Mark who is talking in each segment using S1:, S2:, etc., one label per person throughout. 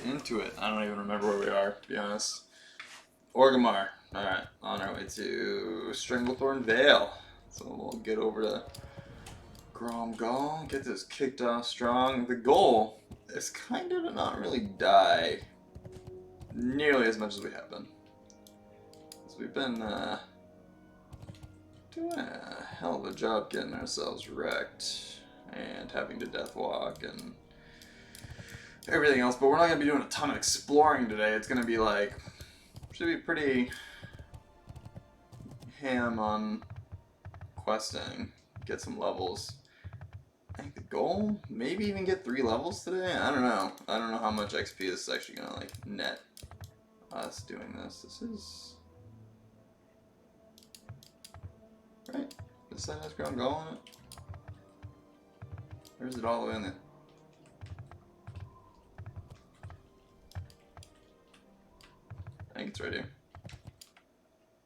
S1: get into it. I don't even remember where we are, to be honest. Orgrimmar. Alright, on our way to Stranglethorn Vale. So we'll get over to Gromgall, get this kicked off strong. The goal is kind of to not really die nearly as much as we have been. So we've been doing a hell of a job getting ourselves wrecked and having to death walk and everything else, but we're not going to be doing a ton of exploring today. It's going to be like, should be pretty ham on questing, get some levels. I think the goal, maybe even get 3 levels today. I don't know. I don't know how much XP this is actually gonna like net us doing this. This is right. This side has ground goal in it. Or is it all the way in there? I think it's right here.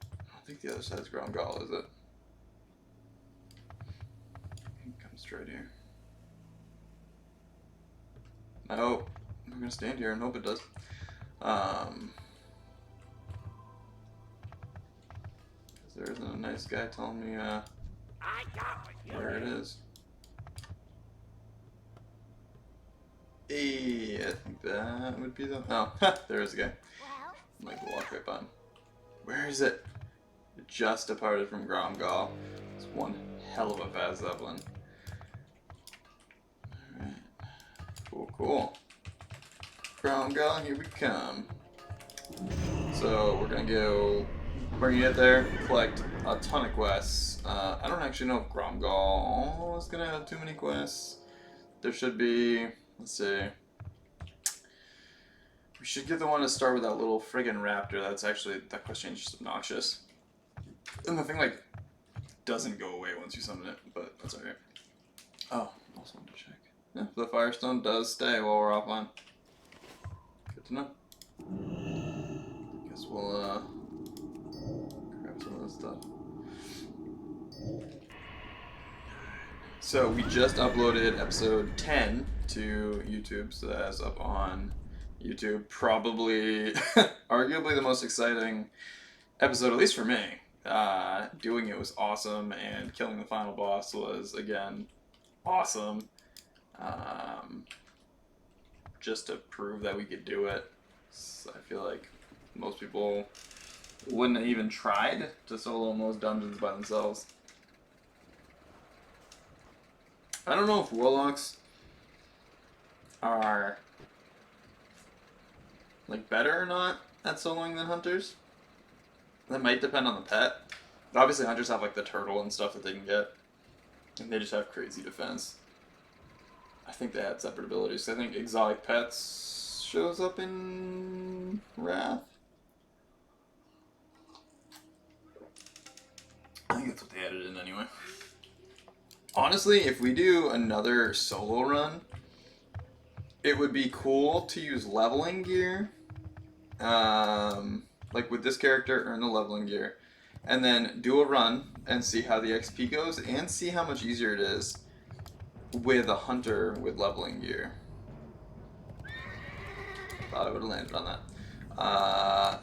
S1: I don't think the other side's ground gall, is it? It comes straight here. I hope. I'm gonna stand here and hope it does. There isn't a nice guy telling me where it is. Hey, I think that would be the. Oh, there is a guy. I'm like walk right by him. Where is it? It just departed from Gromgall. It's one hell of a fast Zeppelin. Alright. Cool, cool. Gromgall, here we come. So we're gonna go. We're gonna get there, collect a ton of quests. I don't actually know if Gromgall is gonna have too many quests. There should be. Let's see. We should get the one to start with that little friggin' raptor. That's actually, that quest change is just obnoxious. And the thing, like, doesn't go away once you summon it, but that's alright. Oh, also wanted to check. Yeah, the Firestone does stay while we're offline. Good to know. Guess we'll, grab some of this stuff. So we just uploaded episode 10 to YouTube, so that's up on YouTube. Probably, arguably the most exciting episode, at least for me. Doing it was awesome, and killing the final boss was, again, awesome. Just to prove that we could do it. So I feel like most people wouldn't have even tried to solo most dungeons by themselves. I don't know if warlocks are like better or not at soloing than hunters. That might depend on the pet. Obviously hunters have like the turtle and stuff that they can get, and they just have crazy defense. I think they had separate abilities. I think exotic pets shows up in Wrath. I think that's what they added in anyway. Honestly, if we do another solo run, it would be cool to use leveling gear. Like with this character, earn the leveling gear. And then do a run and see how the XP goes and see how much easier it is with a hunter with leveling gear. Thought I would have landed on that.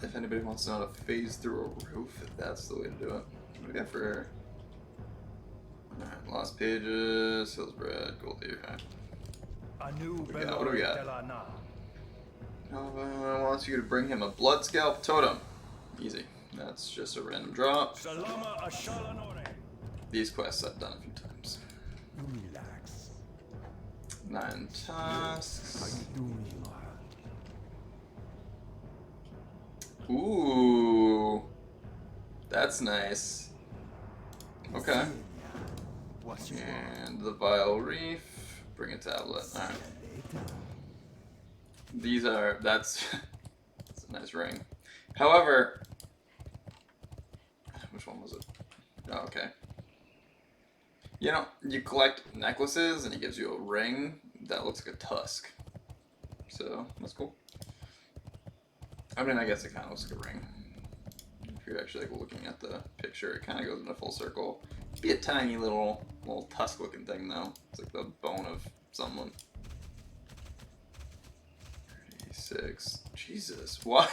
S1: If anybody wants to know how to phase through a roof, that's the way to do it. What do we got for... Alright, lost pages, Hillsbred, Gold Deer. What do we got? Nova wants you to bring him a blood scalp totem. Easy. That's just a random drop. These quests I've done a few times. 9 tasks. Ooh. That's nice. Okay. And the Vile Reef. Bring a tablet. Alright. These are, that's a nice ring. However, which one was it? Oh, okay. You know, you collect necklaces and he gives you a ring that looks like a tusk. So, that's cool. I mean, I guess it kind of looks like a ring. If you're actually like looking at the picture, it kind of goes in a full circle. It'd be a tiny little tusk looking thing though. It's like the bone of someone. 26. Jesus, why?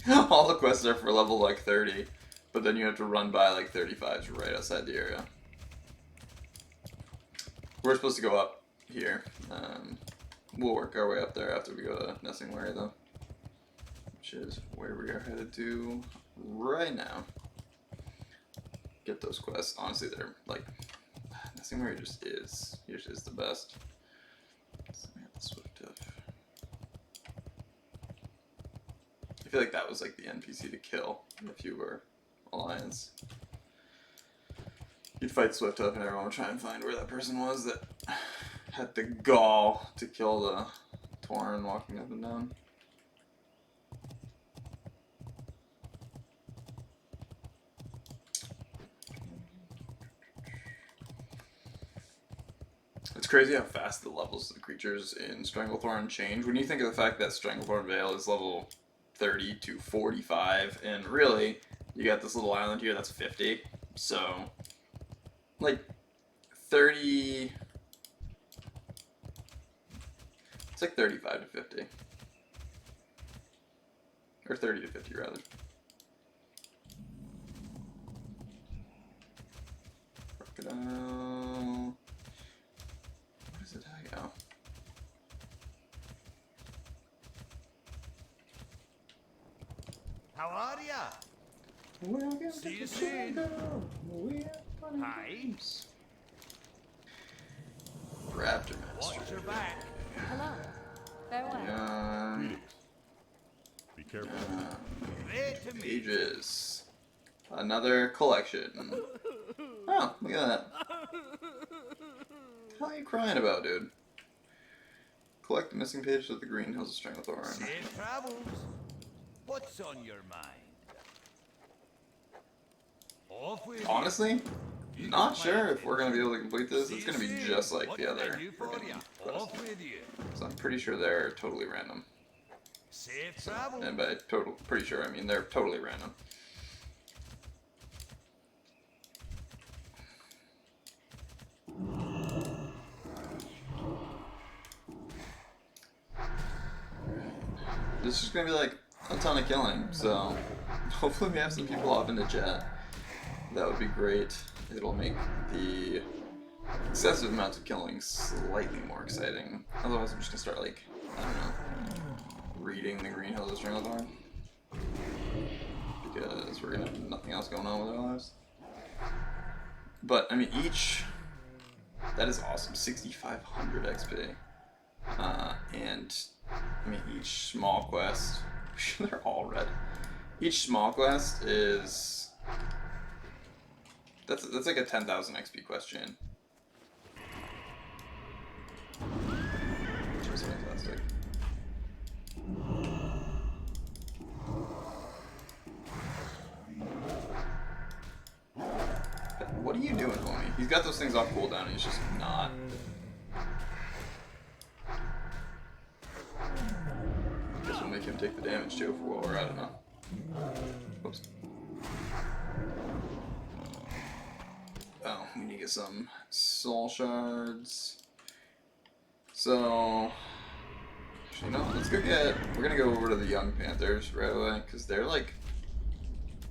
S1: All the quests are for level like 30, but then you have to run by like 35s right outside the area. We're supposed to go up here. We'll work our way up there after we go to Nesting Wary though, which is where we are headed to right now. Get those quests. Honestly, they're like, Nesting Wary just is. He just is the best. So we have the Swift Hoof. I feel like that was like the NPC to kill if you were Alliance. You'd fight Swift Hoof and everyone would try and find where that person was that had the gall to kill the Tauren walking up and down. It's crazy how fast the levels of the creatures in Stranglethorn change. When you think of the fact that Stranglethorn Vale is level 30 to 45, and really, you got this little island here that's 50, so, like, 30, it's like 35 to 50, or 30 to 50 rather. Crocodile, what does it tell you? Oh.
S2: How are ya?
S1: Welcome
S2: See
S1: to
S2: you
S1: the
S2: soon.
S1: jungle. We're gonna
S2: Hi.
S1: games. Raptor Master.
S2: Watch your back.
S3: Hello. Farewell.
S1: Young.
S4: Be careful.
S2: Great to meet you.
S1: Pages. Another collection. Oh, look at that. What are you crying about, dude? Collect the missing pages of the Green Hills of Stranglethorn.
S2: Safe travels. What's on your mind? Off with you.
S1: Honestly,
S2: You
S1: not
S2: got my
S1: sure if we're going to be
S2: attention.
S1: able to complete this.
S2: See
S1: It's
S2: you
S1: going to be
S2: soon.
S1: just like
S2: What
S1: the
S2: can I
S1: other
S2: do for
S1: freaking
S2: ya?
S1: quest.
S2: Off with you.
S1: So I'm pretty sure they're totally random.
S2: Safe travels.
S1: And by pretty sure I mean they're totally random. This is gonna be like a ton of killing, so hopefully we have some people hop into chat. That would be great. It'll make the excessive amounts of killing slightly more exciting. Otherwise I'm just gonna start like, I don't know, reading the Green Hills of Stranglethorn. Because we're gonna have nothing else going on with our lives. But I mean that is awesome, 6,500 XP. And I mean each small quest, they're all red. Each small quest is, that's like a 10,000 XP question. Which is fantastic. What are you doing, homie? He's got those things off cooldown and he's just not. Guess we'll make him take the damage too for what we're at, now. Whoops. Oh, we need to get some soul shards. So, actually, no, let's go we're gonna go over to the Young Panthers right away, because they're like,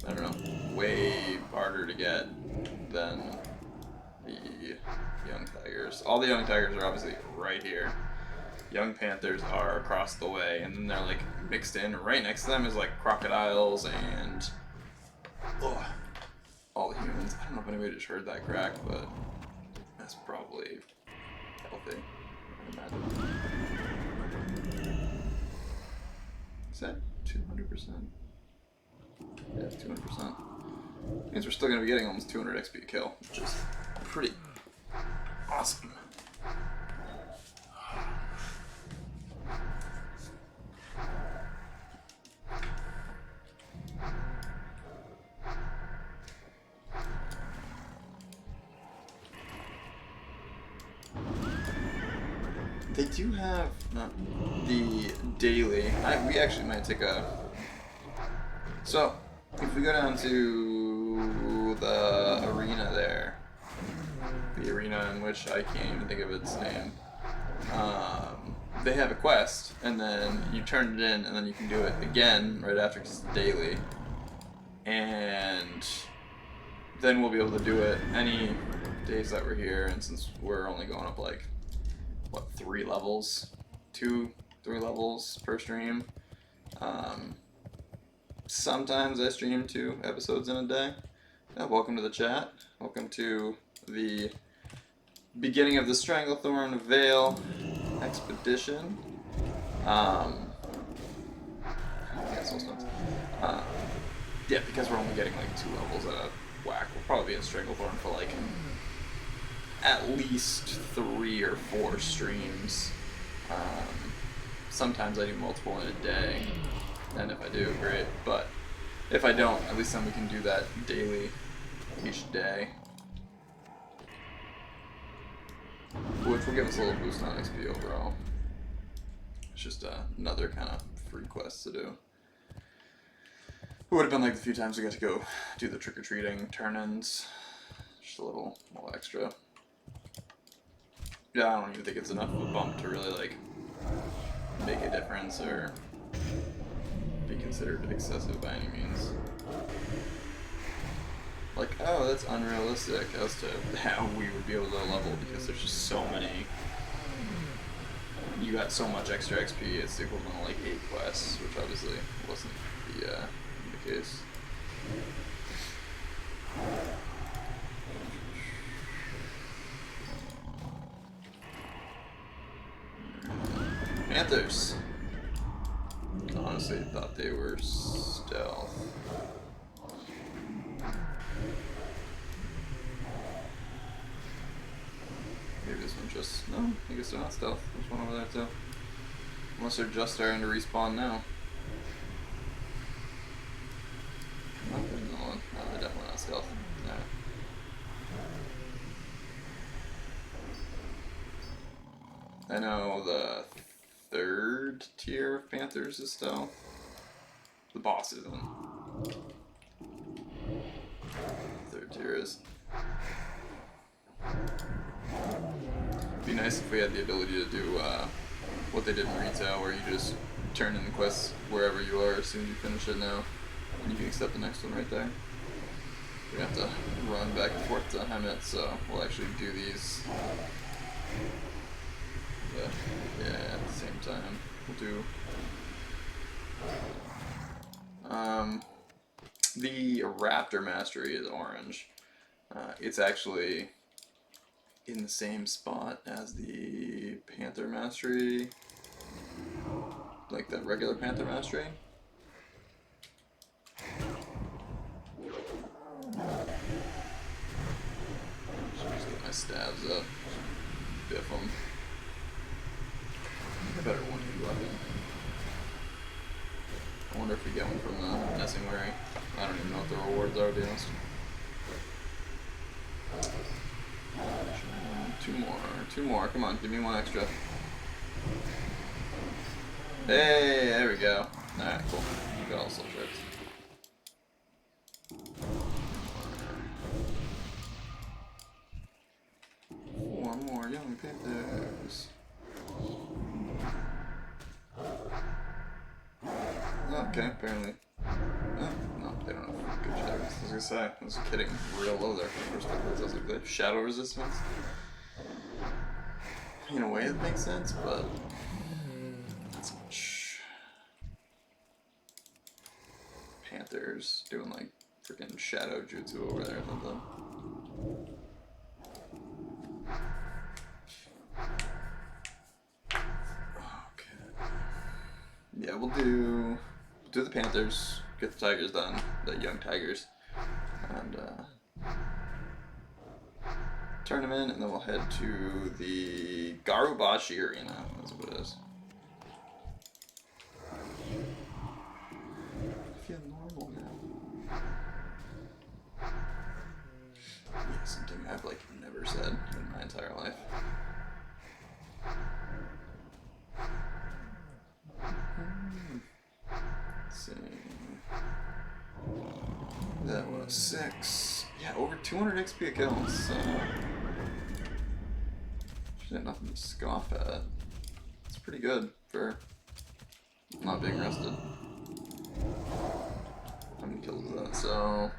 S1: I don't know, way harder to get than the Young Tigers. All the Young Tigers are obviously right here. Young Panthers are across the way, and then they're like mixed in. Right next to them is like crocodiles and all the humans. I don't know if anybody just heard that crack, but that's probably healthy, I imagine. Is that 200%? Yeah, 200%. Means we're still going to be getting almost 200 XP a kill, which is pretty awesome. They do have the daily. We actually might take a. So, if we go down to the arena there, the arena in which I can't even think of its name, they have a quest, and then you turn it in, and then you can do it again right after because it's daily. And then we'll be able to do it any days that we're here, and since we're only going up like, what, 3 levels? 3 levels per stream. Sometimes I stream 2 episodes in a day. Welcome to the chat. Welcome to the beginning of the Stranglethorn Vale expedition. Yeah, because we're only getting like 2 levels at a whack. We'll probably be in Stranglethorn for like at least 3 or 4 streams. Sometimes I do multiple in a day, and if I do, great. But if I don't, at least then we can do that daily each day, which will give us a little boost on XP overall. It's just another kind of free quest to do. It would have been like the few times we got to go do the trick-or-treating turn-ins. Just a little extra. Yeah, I don't even think it's enough of a bump to really like make a difference or be considered excessive by any means. Like, oh, that's unrealistic as to how we would be able to level because there's just so many. You got so much extra XP, it's the equivalent of like 8 quests, which obviously wasn't the case. Panthers. Honestly, thought they were stealth. Maybe this one just... No, I guess they're not stealth. There's one over there too. Unless they're just starting to respawn now. Oh, there's another one. No, they're definitely not stealth. Alright. I know the 3rd tier of Panthers is stealth. The boss isn't. 3rd tier is. It'd be nice if we had the ability to do what they did in retail, where you just turn in the quests wherever you are as soon as you finish it now, and you can accept the next one right there. We have to run back and forth to Hemet, so we'll actually do these. Yeah, at the same time. We'll do the Raptor Mastery is orange. It's actually in the same spot as the Panther Mastery, like the regular Panther Mastery. Should just get my stabs up, biff them. I better one hit weapon. I wonder if we get one from the Nessingwary. I don't even know what the rewards are, to be honest. 2 more, come on, give me 1 extra. Hey, there we go. Alright, cool. We got all soul shards. 4 more young panthers. Okay, apparently. Oh, no, they don't have good shadow resistance. I was gonna say, I was kidding real low there for the first couple of. I was like, the shadow resistance? In a way it makes sense, but not so much. Panthers doing like freaking shadow jutsu over there or something. Okay. Yeah, we'll do the Panthers, get the Tigers done, the young Tigers, and turn them in, and then we'll head to the Garubashi Arena. That's what it is. I feel normal now. Yeah, something I've like never said in my entire life. Let's see. That was 6. Yeah, over 200 XP a kill, so... There's nothing to scoff at. It's pretty good for not being rested. How many kills is that? So...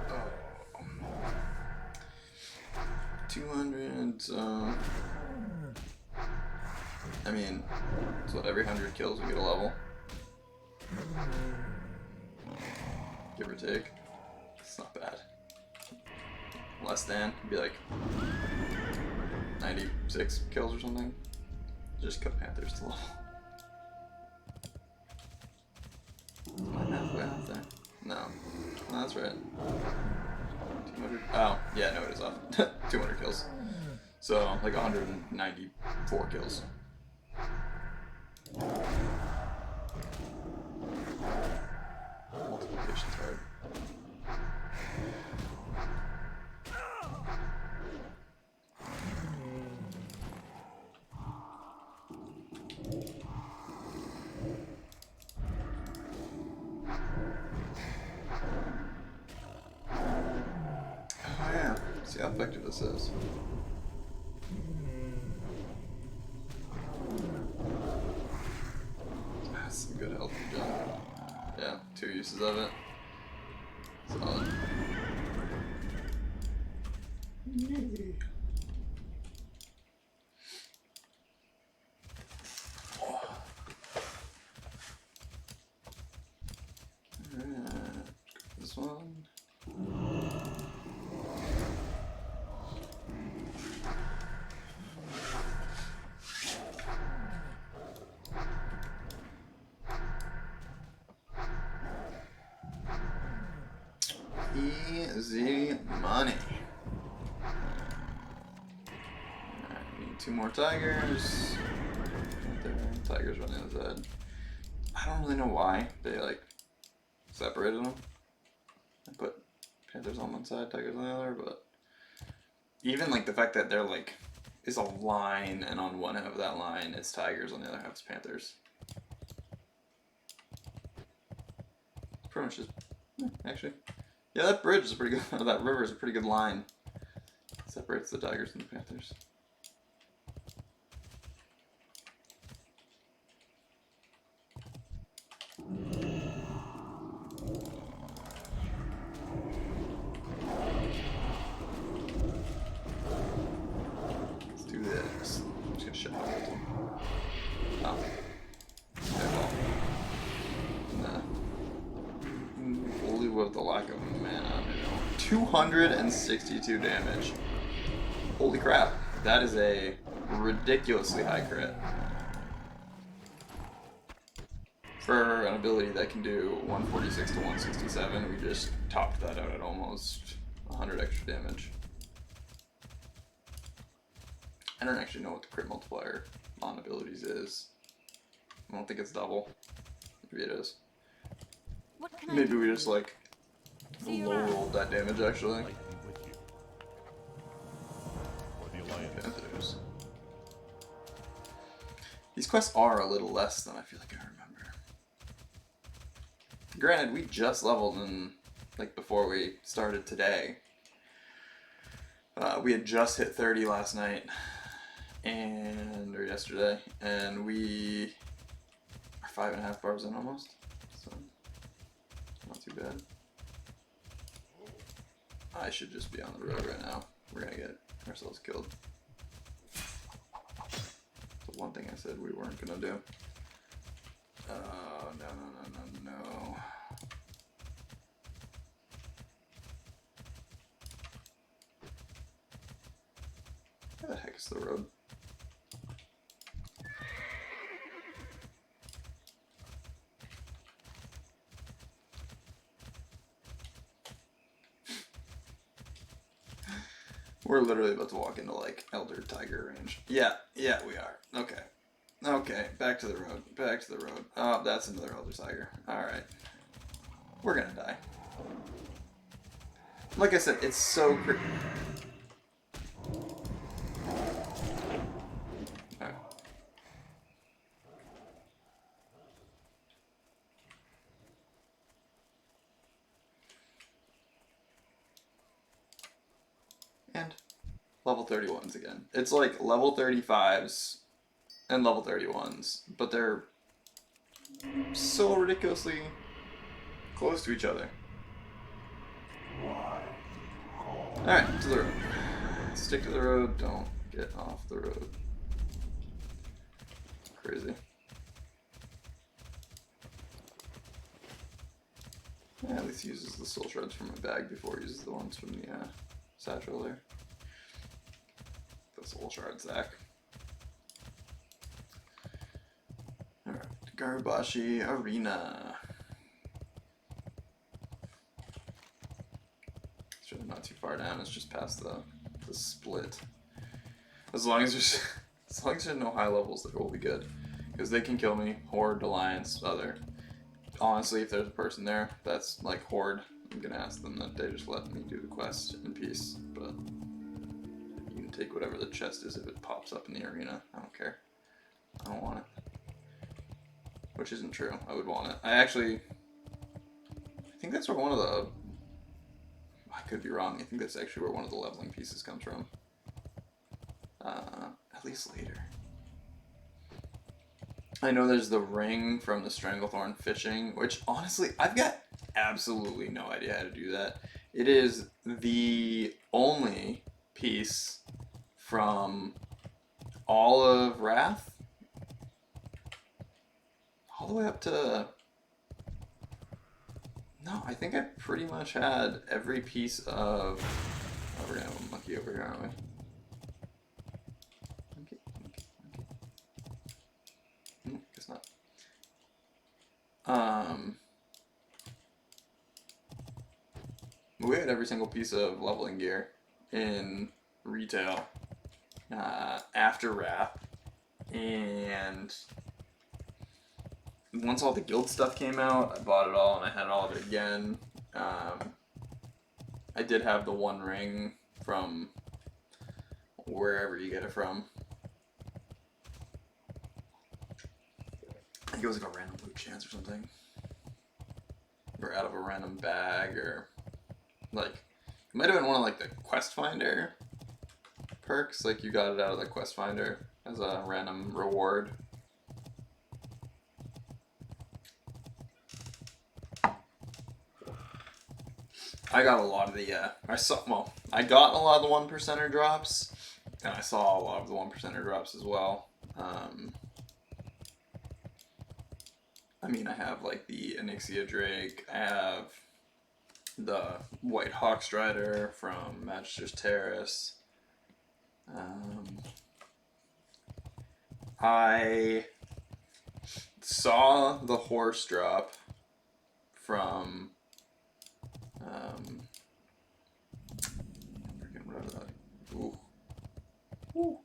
S1: Oh. 200, I mean, so every 100 kills we get a level. Give or take. It's not bad. Less than, it'd be like 96 kills or something. Just cut Panthers to level. Am I halfway out there? No. No, that's right. 200. Oh, yeah, no, it is off. 200 kills. So, like 194 kills. Multiplication's hard. Oh yeah, see how effective this is. That's some good health regen. Yeah, 2 uses of it. Solid. Yay. Alright, this one. Easy money. Alright, we need 2 more tigers. Right there. Tigers running the other side. I don't really know why they like separated them. I put panthers on one side, tigers on the other, but even like the fact that they're like is a line, and on one half of that line it's tigers, on the other half it's panthers. It's pretty much just actually. Yeah, that bridge is pretty good. That river is a pretty good line. It separates the tigers and the panthers. Let's do this. I'm just gonna shut out ult him. Oh. Okay, well. Nah. Only with the lack of mana. 262 damage. Holy crap. That is a ridiculously high crit. For an ability that can do 146 to 167, we just topped that out at almost 100 extra damage. I don't actually know what the crit multiplier on abilities is. I don't think it's double. Maybe it is.
S3: What can I
S1: Maybe
S3: do?
S1: we just like
S3: See you
S1: low
S3: around.
S1: rolled that damage actually.
S4: Light be with you. For the Alliance.
S1: Panthers. These quests are a little less than I feel like I remember. Granted, we just leveled in, like, before we started today. We had just hit 30 last night, or yesterday, and we are 5.5 bars in almost, so not too bad. I should just be on the road right now. We're gonna get ourselves killed. The one thing I said we weren't gonna do. Oh, no. Where the heck is the road? We're literally about to walk into like Elder Tiger range. Yeah, we are. Okay, back to the road. Oh, that's another Elder Tiger. Alright. We're gonna die. Like I said, it's so crazy. Alright. And level 31s again. It's like level 35s and level 31s, but they're so ridiculously close to each other. Alright, to the road. Stick to the road, don't get off the road. Crazy. Yeah, at least he uses the soul shards from my bag before he uses the ones from the satchel there. The soul shard Zach. Alright, Garubashi Arena. It's really not too far down, it's just past the split. As long as there's no high levels, that will be good. Because they can kill me. Horde, Alliance, other. Honestly, if there's a person there that's like Horde, I'm gonna ask them that they just let me do the quest in peace. But you can take whatever the chest is if it pops up in the arena. I don't care. I don't want it. Which isn't true. I would want it. I think that's where one of the... I could be wrong. I think that's actually where one of the leveling pieces comes from. At least later. I know there's the ring from the Stranglethorn fishing, which honestly, I've got absolutely no idea how to do that. It is the only piece from all of Wrath, all the way up to... No, I think I pretty much had every piece of... Oh, we're gonna have a monkey over here, aren't we? Guess not. We had every single piece of leveling gear in retail after Wrath, and once all the guild stuff came out, I bought it all and I had all of it again. I did have the one ring from wherever you get it from. I think it was like a random loot chance or something. Or out of a random bag, or like, it might have been one of like the quest finder perks, like you got it out of the quest finder as a random reward. I got a lot of the, I got a lot of the 1%er drops, and I saw a lot of the 1%er drops as well. I mean, I have like the Onyxia Drake, I have the White Hawk Strider from Magister's Terrace. I saw the horse drop from freaking whatever that. Ooh. Ooh.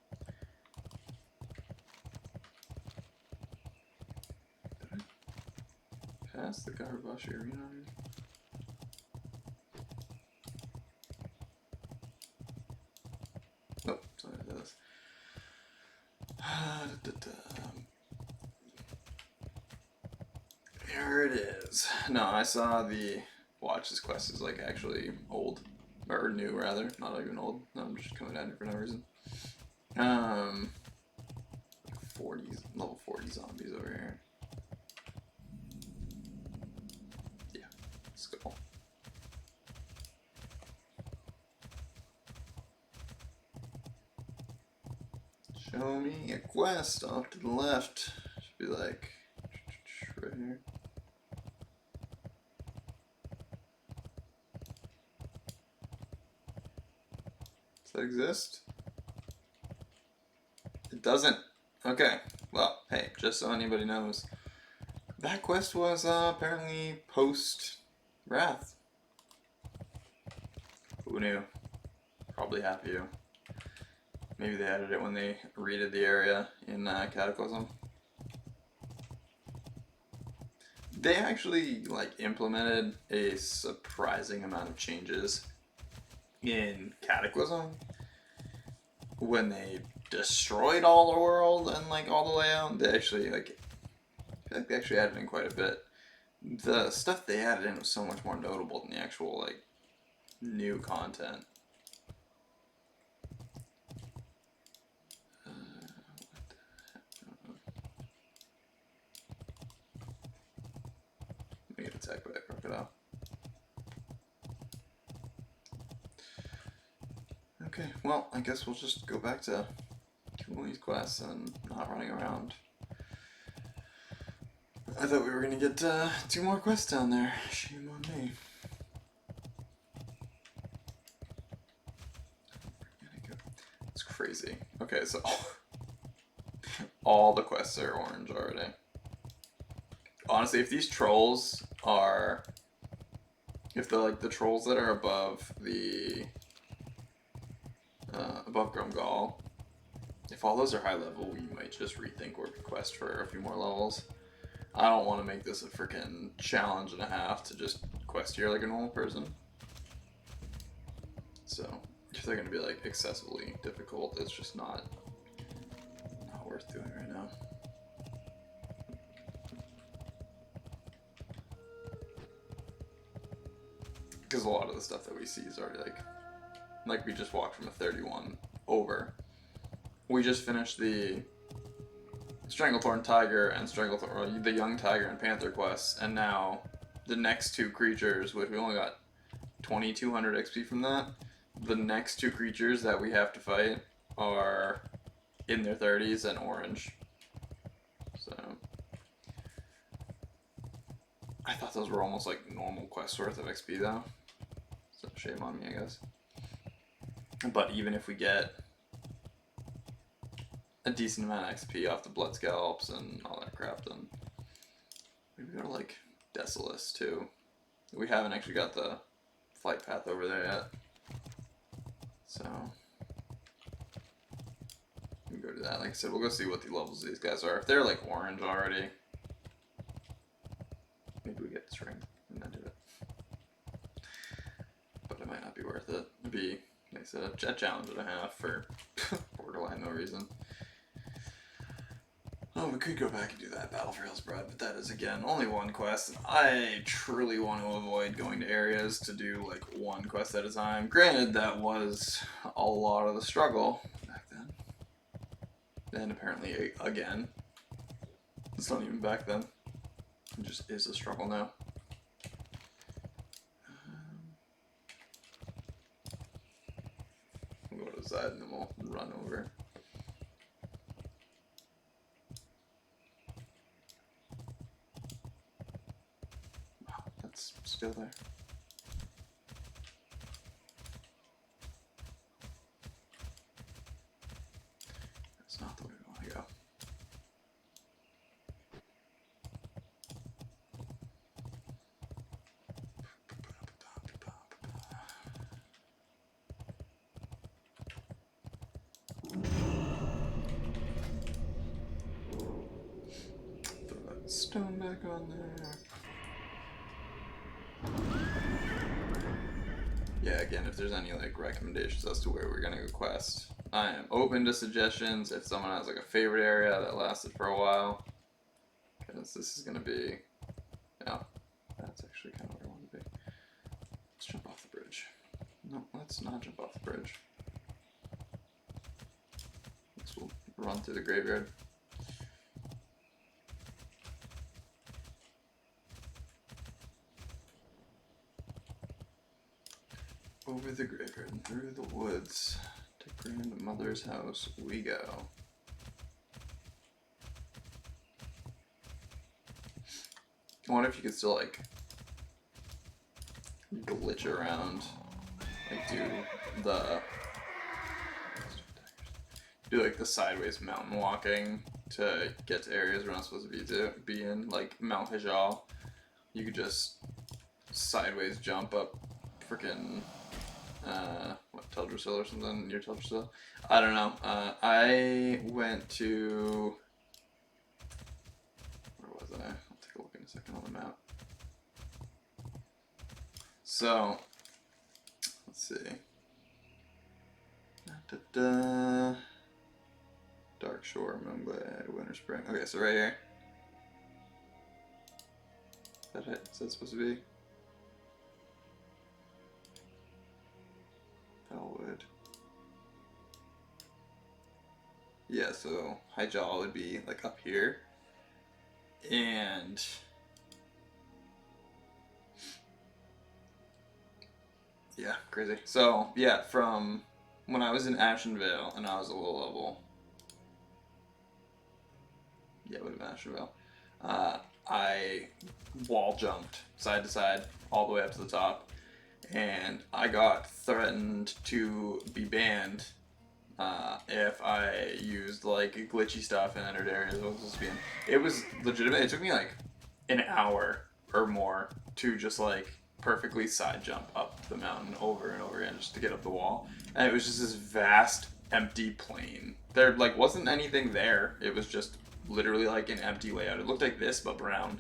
S1: Did I pass the Garubashi Arena already? Nope, sorry, this. Here it is. No, I saw the watch. This quest is like actually old, or new rather, not even old. No, I'm just coming down here for no reason. 40s, level 40 zombies over here. Yeah, let's go. Show me a quest off to the left. Should be like right here. Does that exist? It doesn't. Okay. Well, hey, just so anybody knows, that quest was apparently post Wrath. Who knew? Probably half of you. Maybe they added it when they redid the area in Cataclysm. They actually like implemented a surprising amount of changes in Cataclysm when they destroyed all the world and like all the layout. They actually like, I feel like they actually added in quite a bit. The stuff they added in was so much more notable than the actual like new content. attacked by a crocodile. Okay, well, I guess we'll just go back to doing these quests and not running around. I thought we were gonna get 2 more quests down there. Shame on me. It's crazy. Okay, so all the quests are orange already. Honestly, if these trolls are, if the trolls that are above the above Grumgall, if all those are high level, we might just rethink Orchid Quest for a few more levels. I don't want to make this a freaking challenge and a half to just quest here like a normal person. So if they're gonna be like excessively difficult, it's just not worth doing right now. Because a lot of the stuff that we see is already like we just walked from a 31 over. We just finished the Stranglethorn Tiger and Stranglethorn, the Young Tiger and Panther quests, and now the next 2 creatures, which we only got 2200 XP from that. The next 2 creatures that we have to fight are in their 30s and orange. So I thought those were almost like normal quests worth of XP though. So shame on me, I guess. But even if we get a decent amount of XP off the blood scalps and all that crap, then maybe go to like Desolus too. We haven't actually got the flight path over there yet, so we can go to that. Like I said, we'll go see what the levels of these guys are. If they're like orange already, maybe we get string and then do it. But it might not be worth it. It'd be, like I said, a challenge and a half for borderline no reason. Oh, we could go back and do that Battle for Hillsbrad, but that is, again, only 1 quest, and I truly want to avoid going to areas to do, like, 1 quest at a time. Granted, that was a lot of the struggle back then. And apparently, again, it's not even back then. It just is a struggle now. We'll go to the side and then we'll run over. Still there. That's not the way we want to go. Throw that stone back on there. Yeah, again, if there's any like recommendations as to where we're gonna go quest, I am open to suggestions. If someone has like a favorite area that lasted for a while, because this is gonna be, yeah, that's actually kind of where I want to be. Let's jump off the bridge. No, let's not jump off the bridge. We'll run through the graveyard. Over the graveyard and through the woods to grandmother's house we go. I wonder if you could still like glitch around, like do like the sideways mountain walking to get to areas we're not supposed to be in, like Mount Hajal. You could just sideways jump up freaking what, Teldrassil or something near Teldrassil? I don't know. I went to, where was I? I'll take a look in a second on the map. So, let's see. Dark Shore, Moonblade, Winter Spring. Okay, so right here. Is that it? Is that supposed to be? Bellwood. Yeah, so Hyjal would be like up here. And Yeah, crazy. So, yeah, from when I was in Ashenvale and I was a low level, yeah, it would have been Ashenvale, I wall jumped side to side all the way up to the top, and I got threatened to be banned if I used like glitchy stuff in entered areas. It was legitimate. It took me like an hour or more to just like perfectly side jump up the mountain over and over again just to get up the wall. And it was just this vast empty plain. There like wasn't anything there. It was just literally like an empty layout. It looked like this but brown.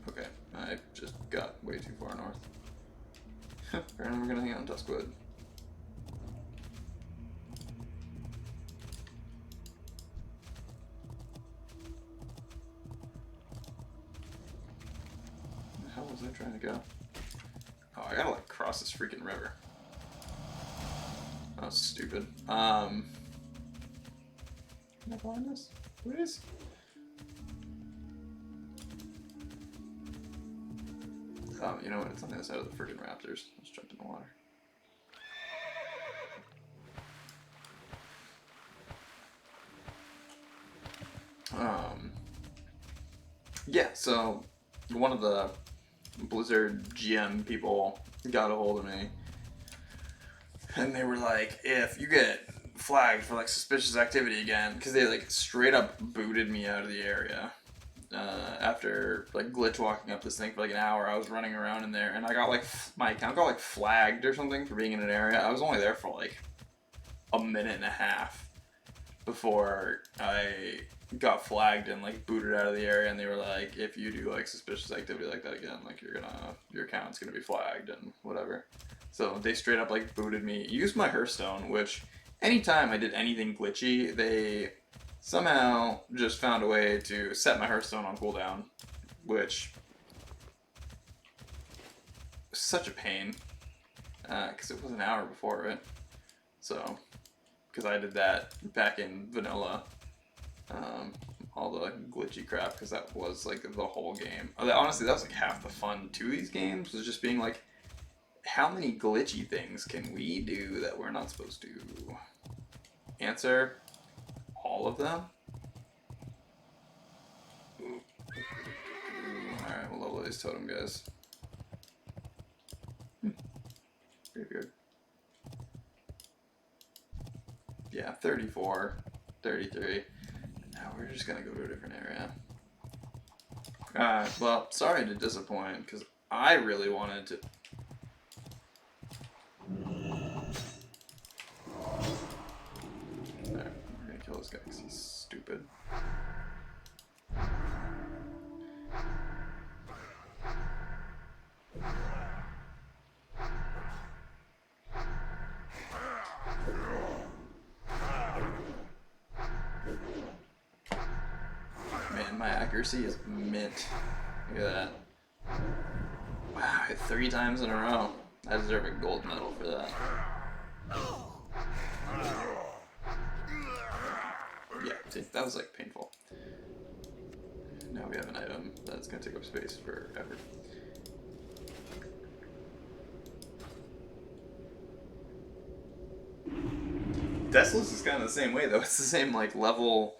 S1: Okay, I just got way too far north. Apparently we're gonna hang out in Duskwood. Where the hell was I trying to go? Oh, I gotta like cross this freaking river. That was stupid. Can I find this? Please? You know what? It's on the other side of the freaking raptors. Let's jump in the water. Yeah, so one of the Blizzard GM people got a hold of me, and they were like, if you get flagged for like suspicious activity again, because they like straight up booted me out of the area. After like glitch walking up this thing for like an hour, I was running around in there, and I got like my account got like flagged or something for being in an area. I was only there for like a minute and a half before I got flagged and like booted out of the area, and they were like, if you do like suspicious activity like that again, like your account's gonna be flagged and whatever. So they straight up like booted me, used my Hearthstone, which anytime I did anything glitchy, they somehow just found a way to set my Hearthstone on cooldown, which was such a pain, because it was an hour before it. So, because I did that back in vanilla, all the glitchy crap, because that was like the whole game. Honestly, that was like half the fun to these games, was just being like, how many glitchy things can we do that we're not supposed to? Answer, all of them. Alright, we'll level these totem guys. Graveyard. Yeah, 34, 33. Now we're just gonna go to a different area. Alright, well, sorry to disappoint, because I really wanted to... Alright, we're gonna kill this guy because he's stupid. Man, my accuracy is mint. Look at that. Wow, I hit 3 times in a row. I deserve a gold medal for that. Yeah, see, that was like painful. Now we have an item that's gonna take up space forever. Desolus is kind of the same way though. It's the same like level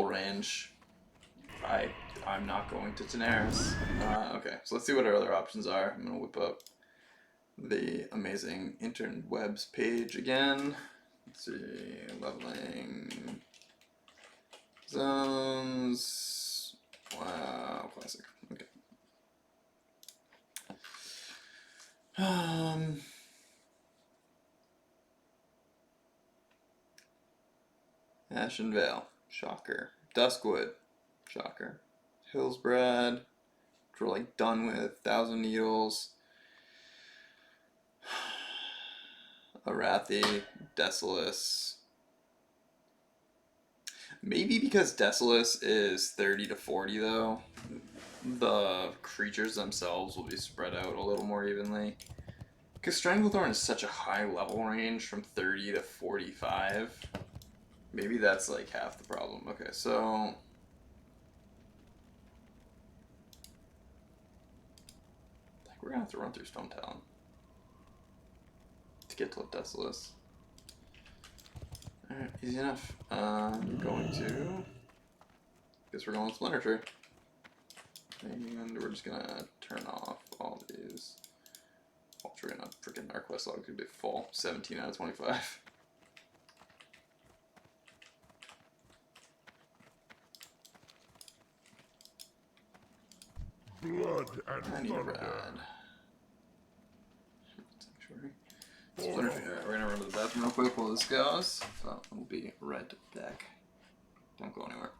S1: range. I'm not going to Daenerys. Okay, so let's see what our other options are. I'm gonna whip up the amazing interwebs page again. Let's see, leveling zones. Wow, classic. Okay. Ashenvale, shocker. Duskwood, shocker. Hillsbrad, which we're like done with. Thousand Needles. Arathi, Desolus. Maybe because Desolus is 30 to 40 though, the creatures themselves will be spread out a little more evenly. Because Stranglethorn is such a high level range from 30 to 45. Maybe that's like half the problem. Okay, so We're gonna have to run through Stone Talon to get to Desolus. Alright, easy enough. Going to... Guess we're going with Splinter Tree. And we're just gonna turn off all these. Ultra and a freaking our quest log could be full. 17 out of 25.
S4: Blood and
S1: I need a
S4: thunder.
S1: rad. Sanctuary. Splinter Tree. Alright, we're gonna run to the bathroom real quick while this goes. So we'll be right back. Don't go anywhere.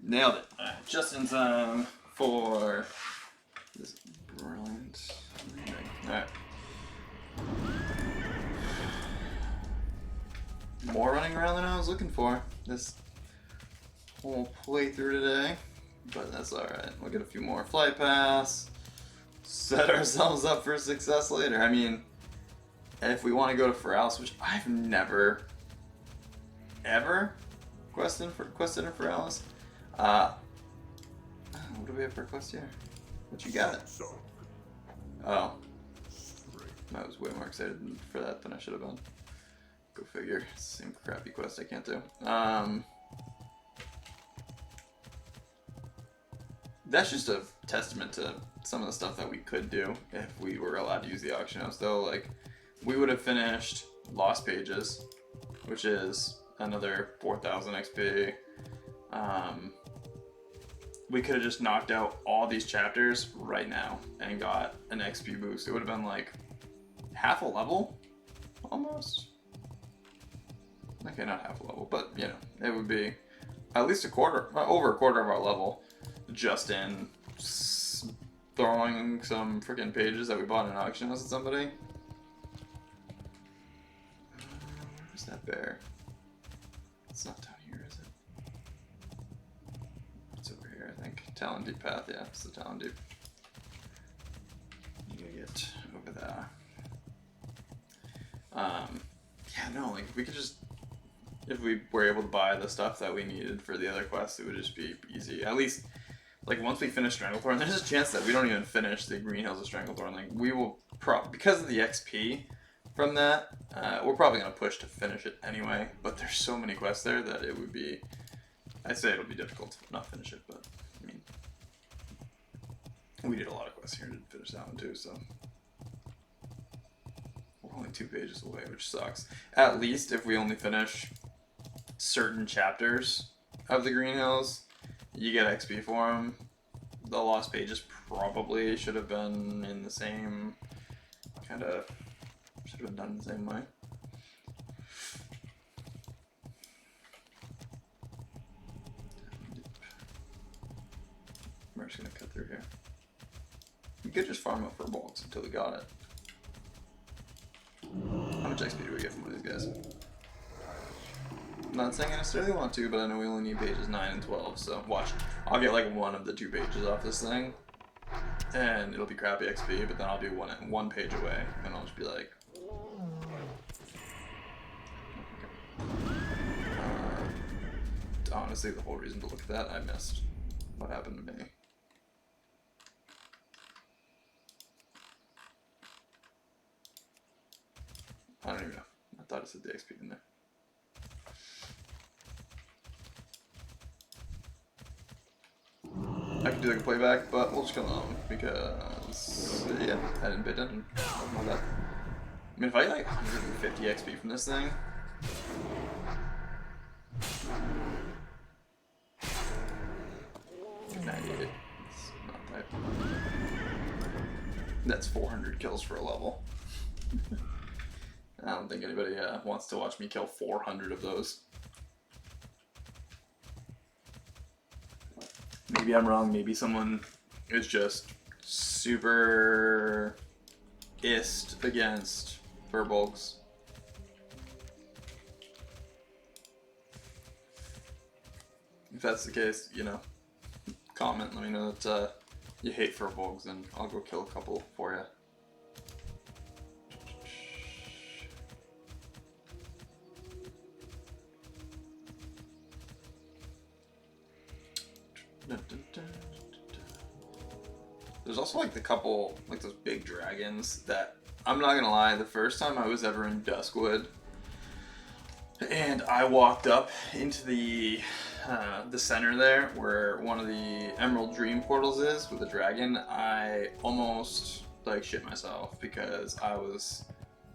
S1: Nailed it. Alright, just in time for this brilliant reading. Alright. More running around than I was looking for this whole playthrough today. But that's alright. We'll get a few more flight pass. Set ourselves up for success later. I mean, if we want to go to Feralis, which I've never, ever quested in Feralis. What do we have for a quest here? What you got? Oh. I was way more excited for that than I should have been. Go figure. Same crappy quest I can't do. That's just a testament to some of the stuff that we could do if we were allowed to use the auction house though. Like, we would have finished Lost Pages, which is another 4,000 XP. We could have just knocked out all these chapters right now and got an XP boost. It would have been like half a level, almost. Okay, not half a level, but you know, it would be at least over a quarter of our level, just in throwing some freaking pages that we bought in an auction house at somebody. Where's that bear? It's not down here, is it? It's over here, I think. Talon Deep Path, yeah, it's the Talon Deep. You gotta get over there. Yeah, no, like, we could just, if we were able to buy the stuff that we needed for the other quests, it would just be easy. At least, like, once we finish Stranglethorn, there's a chance that we don't even finish the Green Hills of Stranglethorn. Like, we will because of the XP from that, we're probably going to push to finish it anyway, but there's so many quests there that it would be, I'd say it'll be difficult to not finish it, but, I mean, we did a lot of quests here and didn't finish that one too, so. We're only 2 pages away, which sucks. At least if we only finish certain chapters of the Green Hills, you get XP for them. The Lost Pages probably should have been in the same kind of, should have been done the same way. We're just gonna cut through here. We could just farm up for bolts until we got it. How much XP do we get from one of these guys? I'm not saying I necessarily want to, but I know we only need pages 9 and 12, so watch. I'll get like one of the 2 pages off this thing, and it'll be crappy XP, but then I'll do one page away, and I'll just be like... honestly the whole reason to look at that. I missed what happened to me. I don't even know. I thought it said the XP in there. I can do like a playback, but we'll just go on because yeah, I didn't pay attention. My bad. I mean, if I get like 150 XP from this thing, it's not that. That's 400 kills for a level. I don't think anybody wants to watch me kill 400 of those. Maybe I'm wrong. Maybe someone is just super ist against Furbolgs. If that's the case, you know, comment. Let me know that you hate Furbolgs, and I'll go kill a couple for you. There's also like the couple, like those big dragons that, I'm not gonna lie, the first time I was ever in Duskwood and I walked up into the center there where one of the Emerald Dream portals is with a dragon, I almost like shit myself because I was,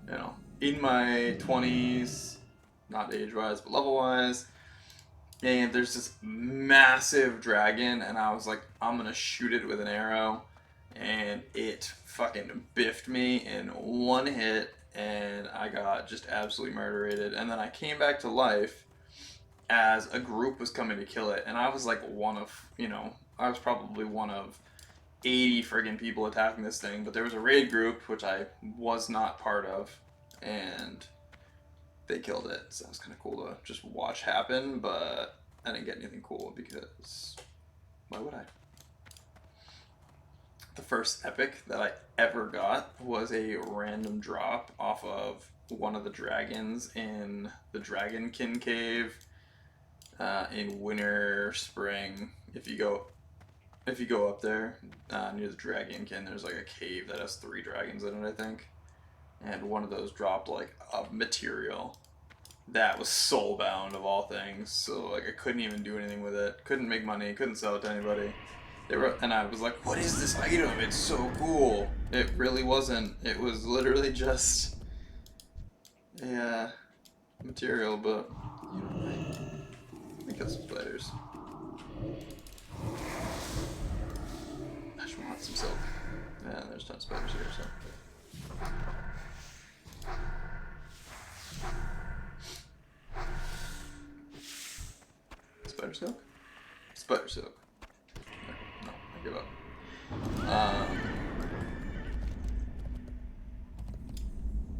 S1: you know, in my 20s, not age-wise but level-wise, and there's this massive dragon, and I was like, I'm gonna shoot it with an arrow, and it fucking biffed me in one hit, and I got just absolutely murdered. And then I came back to life as a group was coming to kill it, and I was like one of, you know, I was probably one of 80 friggin' people attacking this thing, but there was a raid group, which I was not part of, and they killed it, so it was kind of cool to just watch happen, but I didn't get anything cool because why would I? The first epic that I ever got was a random drop off of one of the dragons in the Dragonkin cave in winter, spring. If you go up there near the Dragonkin, there's like a cave that has 3 dragons in it, I think, and one of those dropped like a material that was soulbound of all things, so like I couldn't even do anything with it, couldn't make money, couldn't sell it to anybody. And I was like, what is this item? It's so cool. It really wasn't. It was literally just a material, but you know, I got some spiders. I just want some silk. Yeah, there's tons of spiders here, so. Spider silk? Spider silk. No, I give up.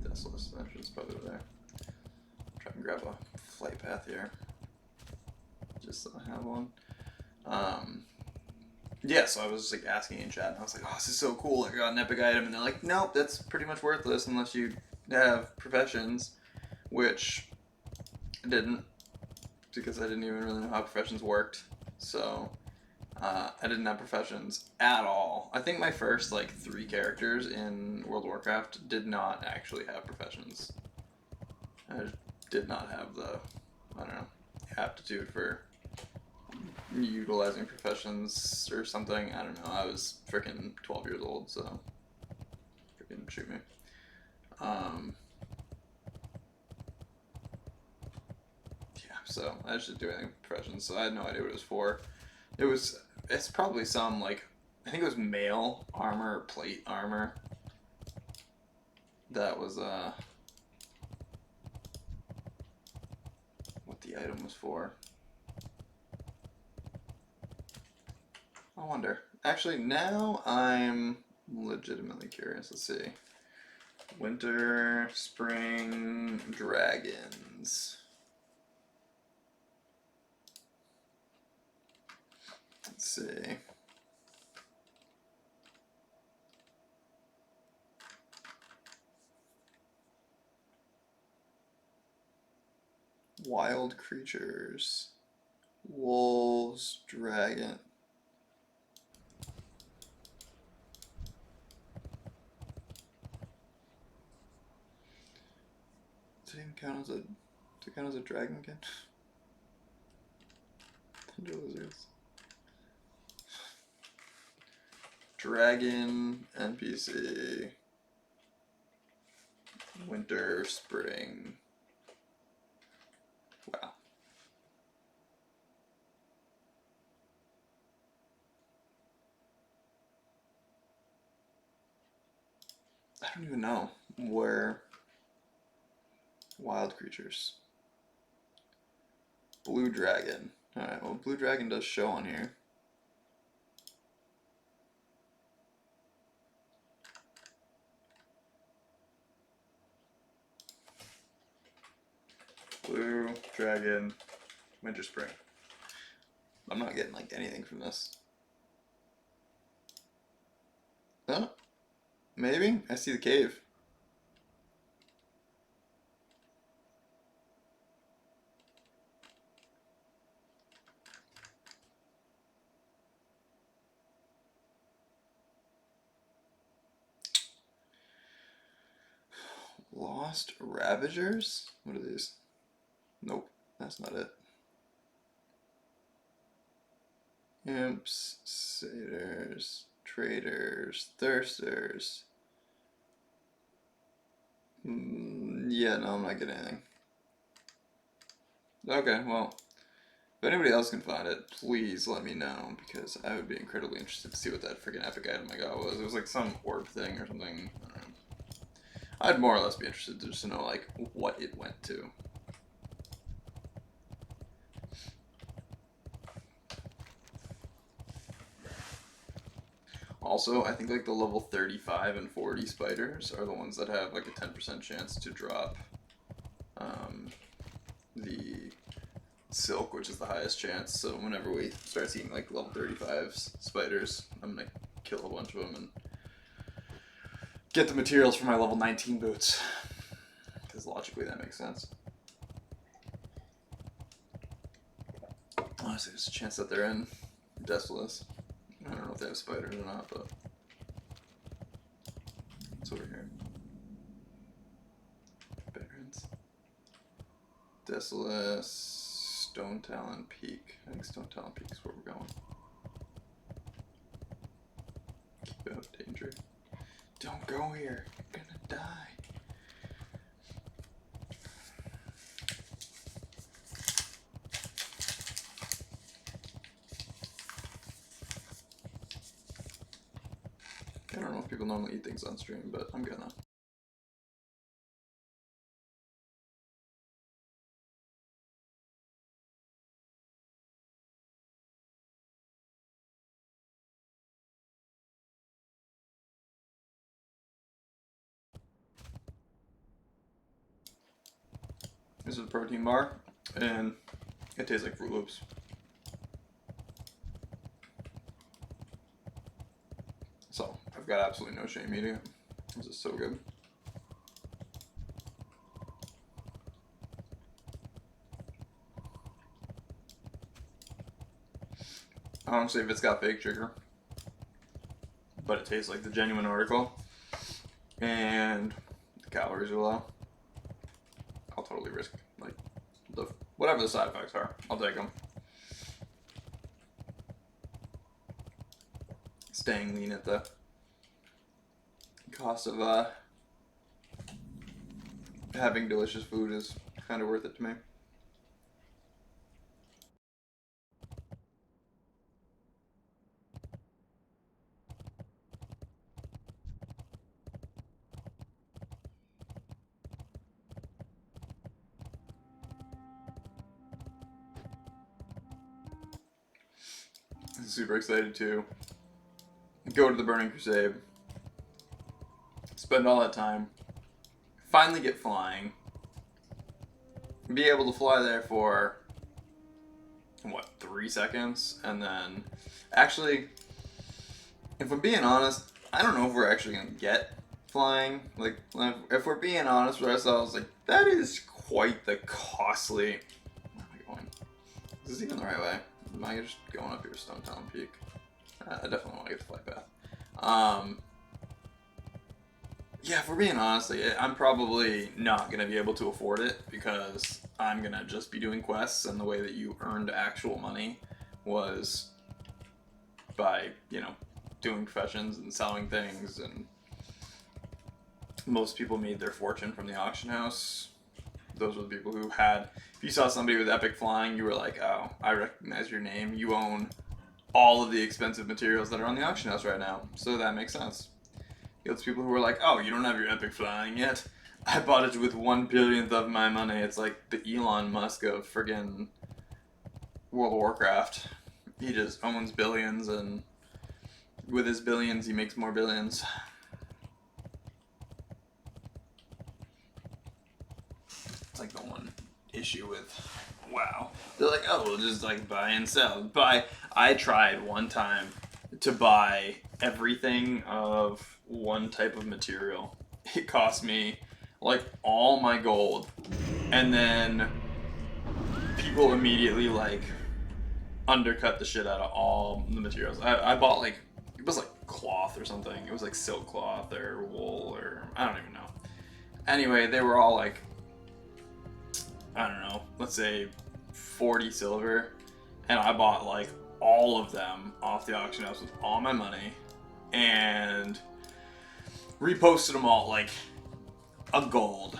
S1: Desolate Dimensions probably there. Try and grab a flight path here. Just so I have one. Yeah, so I was just like asking in chat, and I was like, oh, this is so cool, I got an epic item, and they're like, nope, that's pretty much worthless unless you have professions, which I didn't, because I didn't even really know how professions worked, so I didn't have professions at all. I think my first like 3 characters in World of Warcraft did not actually have professions. I did not have the, I don't know, aptitude for utilizing professions or something. I don't know. I was freaking 12 years old, so freaking shoot me. Yeah, so I just didn't do anything with professions, so I had no idea what it was for. It's probably some, like, I think it was mail armor or plate armor. That was, what the item was for. I wonder. Actually, now I'm legitimately curious. Let's see. Winter, spring, dragons. Let's see. Wild creatures. Wolves, dragon. Does it even count as a? Does it count as a dragon again? Thunder lizards. Dragon NPC. Winter, spring. Wow. I don't even know where. Wild creatures. Blue dragon. Alright, well, blue dragon does show on here. Blue dragon, winter, spring. I'm not getting like anything from this. Huh? Maybe? I see the cave. Lost Ravagers? What are these? Nope, that's not it. Imps, satyrs, traders, thirsters. Yeah, no, I'm not getting anything. Okay, well, if anybody else can find it, please let me know, because I would be incredibly interested to see what that freaking epic item I got was. It was like some orb thing or something. I don't know. I'd more or less be interested just to know, like, what it went to. Also, I think like the level 35 and 40 spiders are the ones that have like a 10% chance to drop the silk, which is the highest chance. So whenever we start seeing like level 35 spiders, I'm gonna kill a bunch of them and get the materials for my level 19 boots. Because logically that makes sense. Honestly, there's a chance that they're in Desolus. I don't know if they have spiders or not, but it's over here. Barrens. Desolus, Stone Talon Peak. I think Stone Talon Peak is where we're going. Keep out of danger. Don't go here. You're gonna die. I don't know if people normally eat things on stream, but I'm gonna. This is a protein bar, and it tastes like Fruit Loops. So, I've got absolutely no shame eating it. This is so good. I don't say if it's got fake sugar, but it tastes like the genuine article, and the calories are low. I'll totally risk like whatever the side effects are. I'll take them. Staying lean at the cost of having delicious food is kind of worth it to me. I'm super excited to go to the Burning Crusade, spend all that time, finally get flying, be able to fly there for, what, 3 seconds, and then, actually, if I'm being honest, I don't know if we're actually going to get flying. Like, if we're being honest with ourselves, like, that is quite the costly, where am I going? Is this even the right way? Am I just going up here Stone Town Peak? I definitely want to get the flight path. Yeah, if we're being honest, like, I'm probably not going to be able to afford it because I'm going to just be doing quests, and the way that you earned actual money was by, you know, doing professions and selling things, and most people made their fortune from the auction house. Those were the people who had, if you saw somebody with epic flying, you were like, oh, I recognize your name. You own all of the expensive materials that are on the auction house right now. So that makes sense. It's people who are like, oh, you don't have your epic flying yet? I bought it with 1/1000th of my money. It's like the Elon Musk of friggin' World of Warcraft. He just owns billions, and with his billions, he makes more billions. It's like the one issue with WoW. They're like, oh, we'll just like buy and sell. I tried one time to buy everything of one type of material. It cost me like all my gold, and then people immediately like undercut the shit out of all the materials. I bought like, it was like cloth or something. It was like silk cloth or wool, or I don't even know. Anyway, they were all like, I don't know, let's say 40 silver, and I bought like all of them off the auction house with all my money, and reposted them all like a gold.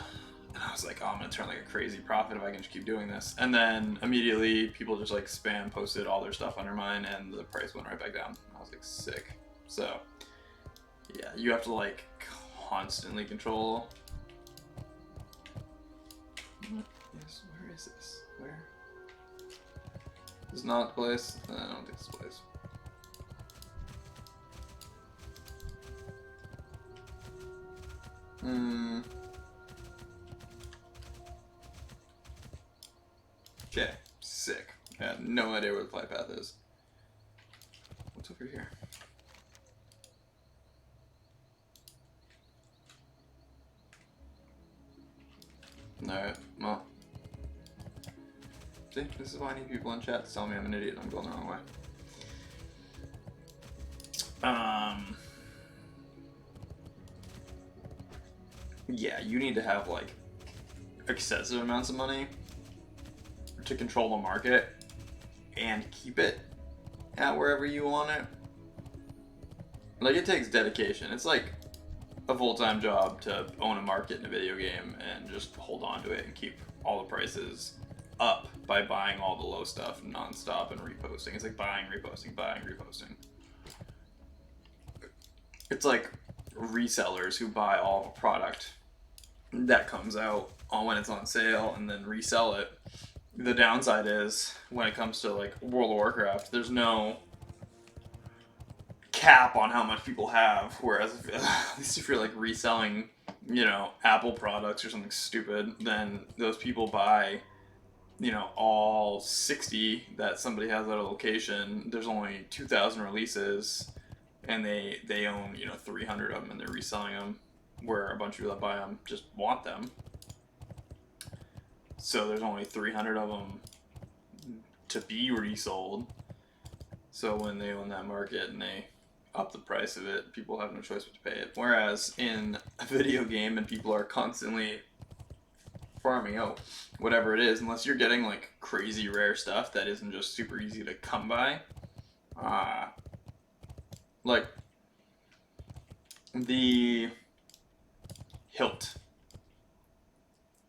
S1: And I was like, oh, I'm gonna turn like a crazy profit if I can just keep doing this. And then immediately people just like spam posted all their stuff under mine, and the price went right back down. I was like, sick. So yeah, you have to like constantly control. Yes, where is this? Where? This is not the place? I don't think this is the place. Okay, sick. I have no idea where the flight path is. What's over here? Alright, well. See, this is why I need people in chat to tell me I'm an idiot and I'm going the wrong way. Yeah, you need to have like excessive amounts of money to control the market and keep it at wherever you want it. Like, it takes dedication. It's like a full-time job to own a market in a video game and just hold on to it and keep all the prices up by buying all the low stuff non-stop and reposting. It's like buying, reposting, buying, reposting. It's like resellers who buy all of a product that comes out when it's on sale and then resell it. The downside is, when it comes to like World of Warcraft, there's no cap on how much people have, whereas at least if you're like reselling, you know, Apple products or something stupid, then those people buy, you know, all 60 that somebody has at a location. There's only 2,000 releases, and they own, you know, 300 of them, and they're reselling them, where a bunch of people that buy them just want them. So there's only 300 of them to be resold. So when they own that market and they up the price of it, people have no choice but to pay it. Whereas in a video game, and people are constantly farming out whatever it is, unless you're getting like crazy rare stuff that isn't just super easy to come by. Like the hilt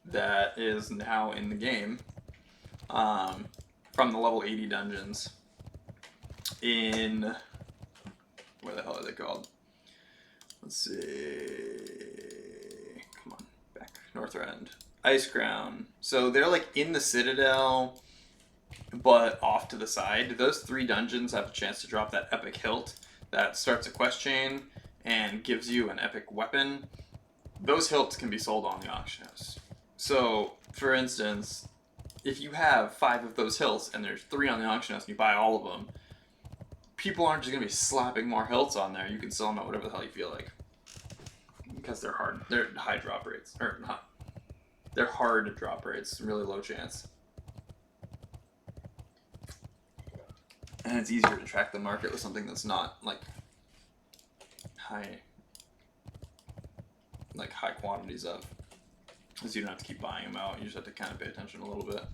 S1: that is now in the game, from the level 80 dungeons in, where the hell is it called? Let's see, come on, back, Northrend, Ice Crown. So they're like in the Citadel, but off to the side. Those 3 dungeons have a chance to drop that epic hilt that starts a quest chain and gives you an epic weapon. Those hilts can be sold on the auction house. So, for instance, if you have 5 of those hilts and there's 3 on the auction house and you buy all of them, people aren't just going to be slapping more hilts on there. You can sell them at whatever the hell you feel like. Because they're hard. They're high drop rates. Or not. They're hard drop rates. Really low chance. And it's easier to track the market with something that's not like high quantities of, because you don't have to keep buying them out. You just have to kind of pay attention a little bit.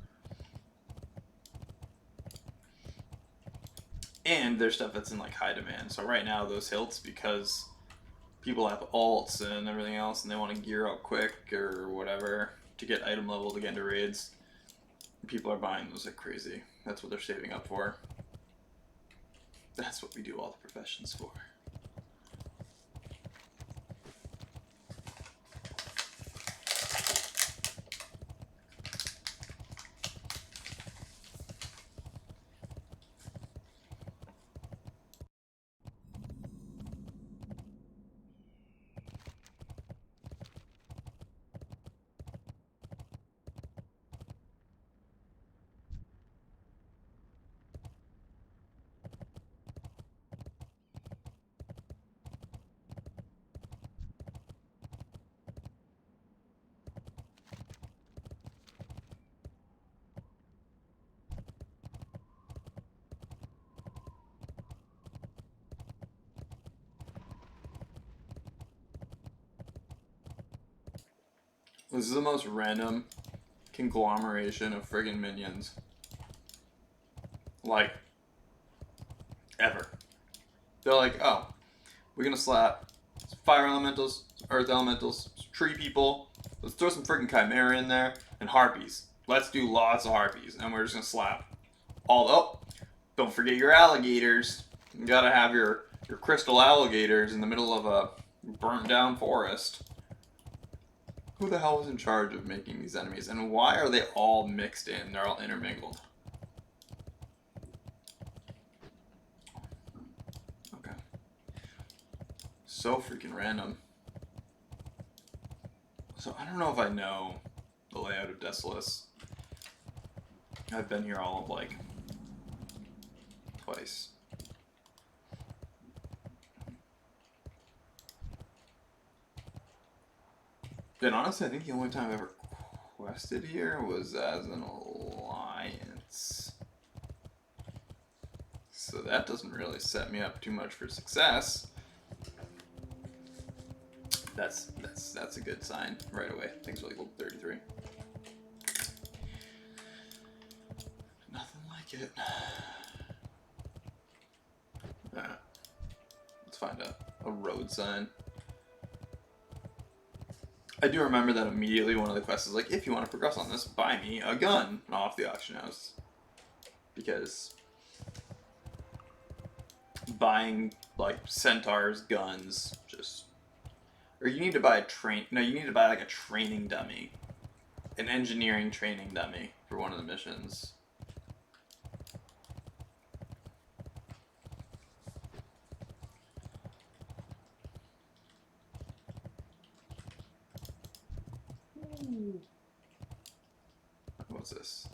S1: And there's stuff that's in like high demand. So right now those hilts, because people have alts and everything else, and they want to gear up quick or whatever to get item level to get into raids, people are buying those like crazy. That's what they're saving up for. That's what we do all the professions for. This is the most random conglomeration of friggin' minions, like, ever. They're like, oh, we're gonna slap fire elementals, earth elementals, tree people, let's throw some friggin' chimera in there, and harpies. Let's do lots of harpies, and we're just gonna slap oh, don't forget your alligators. You gotta have your crystal alligators in the middle of a burnt down forest. Who the hell was in charge of making these enemies, and why are they all mixed in? They're all intermingled. Okay. So freaking random. So I don't know if I know the layout of Desolus. I've been here all of like twice. And honestly, I think the only time I ever quested here was as an alliance. So that doesn't really set me up too much for success. That's a good sign right away. Things are like level 33. Nothing like it. Alright. Let's find a road sign. I do remember that immediately one of the quests is like, if you want to progress on this, buy me a gun off the auction house. Because buying like centaurs, guns, just, or you need to buy you need to buy like a training dummy, an engineering training dummy for one of the missions. What's this?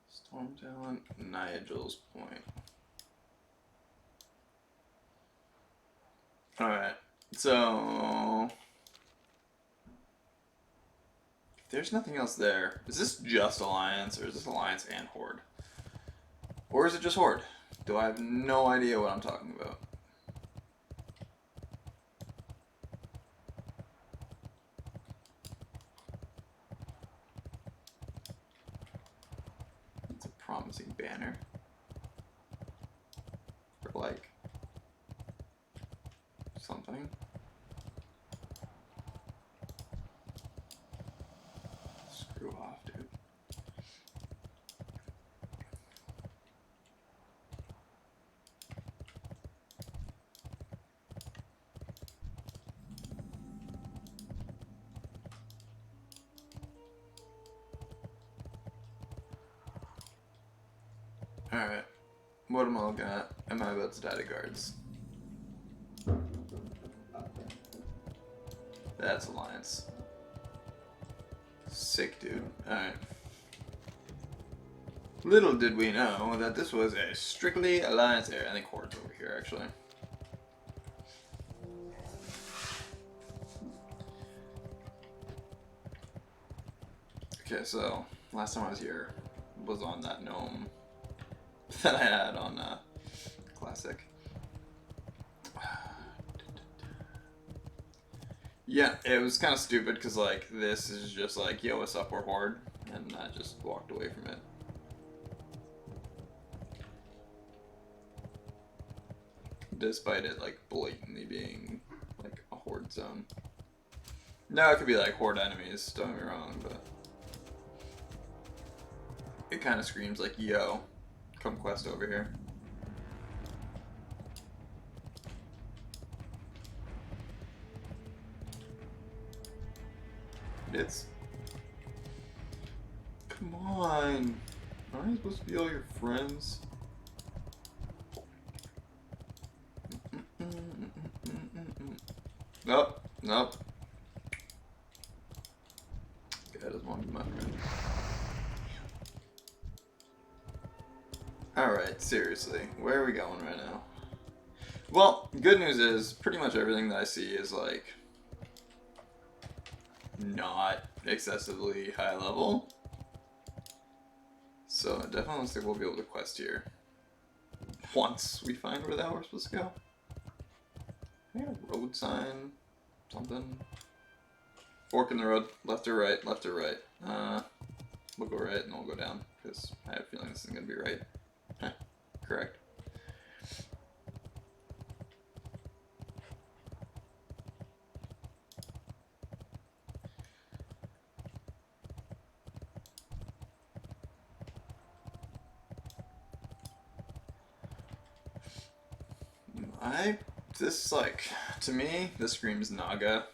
S1: Storm Talent, Nigel's Point. Alright, so if there's nothing else there, is this just Alliance, or is this Alliance and Horde? Or is it just Horde? Do I have no idea what I'm talking about? It's a promising banner. For like something. Screw off, dude. Alright. What am I looking at? Am I about to die to guards? That's Alliance. Sick, dude. Alright. Little did we know that this was a strictly Alliance area. I think Horde's over here, actually. Okay, so last time I was here was on that gnome that I had on Classic. Yeah, it was kind of stupid because like this is just like, yo, what's up, we're Horde, and I just walked away from it. Despite it like blatantly being like a Horde zone. No, it could be like Horde enemies, don't get me wrong, but it kind of screams like, yo, come quest over here. It's... Come on! Aren't you supposed to be all your friends? Nope, nope. Guy doesn't want to be my friend. Alright, seriously, where are we going right now? Well, good news is, pretty much everything that I see is like not excessively high level. So it definitely looks like we'll be able to quest here. Once we find where the hell we're supposed to go. I got a road sign, something. Fork in the road, left or right, left or right. We'll go right and then we'll go down, because I have a feeling this is going to be right. Correct. This like, to me, this screams Naga.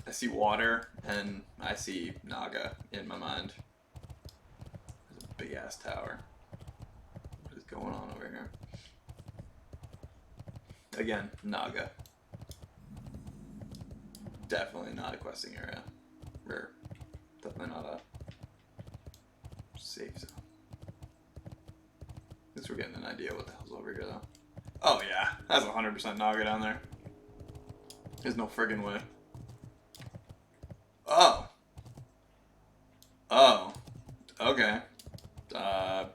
S1: I see water, and I see Naga in my mind. There's a big ass tower. What is going on over here? Again, Naga. Definitely not a questing area. Or definitely not a safe zone. At least we're getting an idea what the hell's over here though. Oh yeah, that's 100% Naga down there. There's no friggin' way. Oh. Oh. Okay. I'm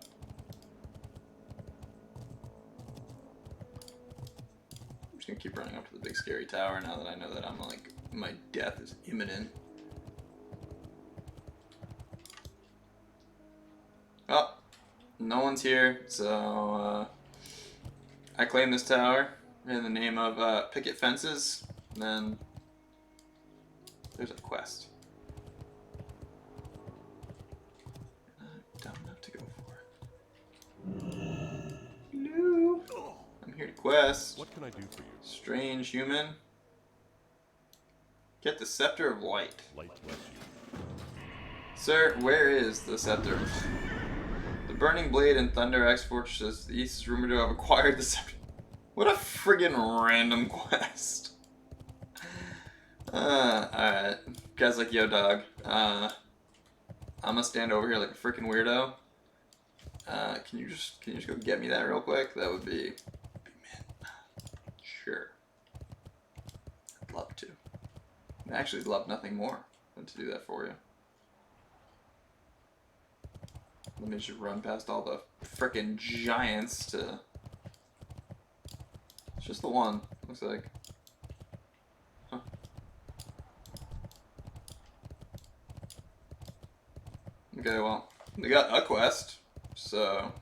S1: just gonna keep running up to the big scary tower now that I know that I'm like, my death is imminent. Oh. No one's here, so I claim this tower in the name of picket fences, and then there's a quest. I'm dumb enough to go for it. Hello. I'm here to quest.
S4: What can I do for you?
S1: Strange human. Get the Scepter of Light.
S4: Light bless you.
S1: Sir, where is the Scepter? The Burning Blade and Thunder X Fortress East is rumored to have acquired the Scepter. What a friggin' random quest. Alright. Guys like, yo dog. I'm gonna stand over here like a freaking weirdo. Can you just go get me that real quick? That would be mint. Sure. I'd love to. I'd actually love nothing more than to do that for you. Let me just run past all the frickin' giants to... It's just the one, looks like. Huh. Okay, well, we got a quest, so...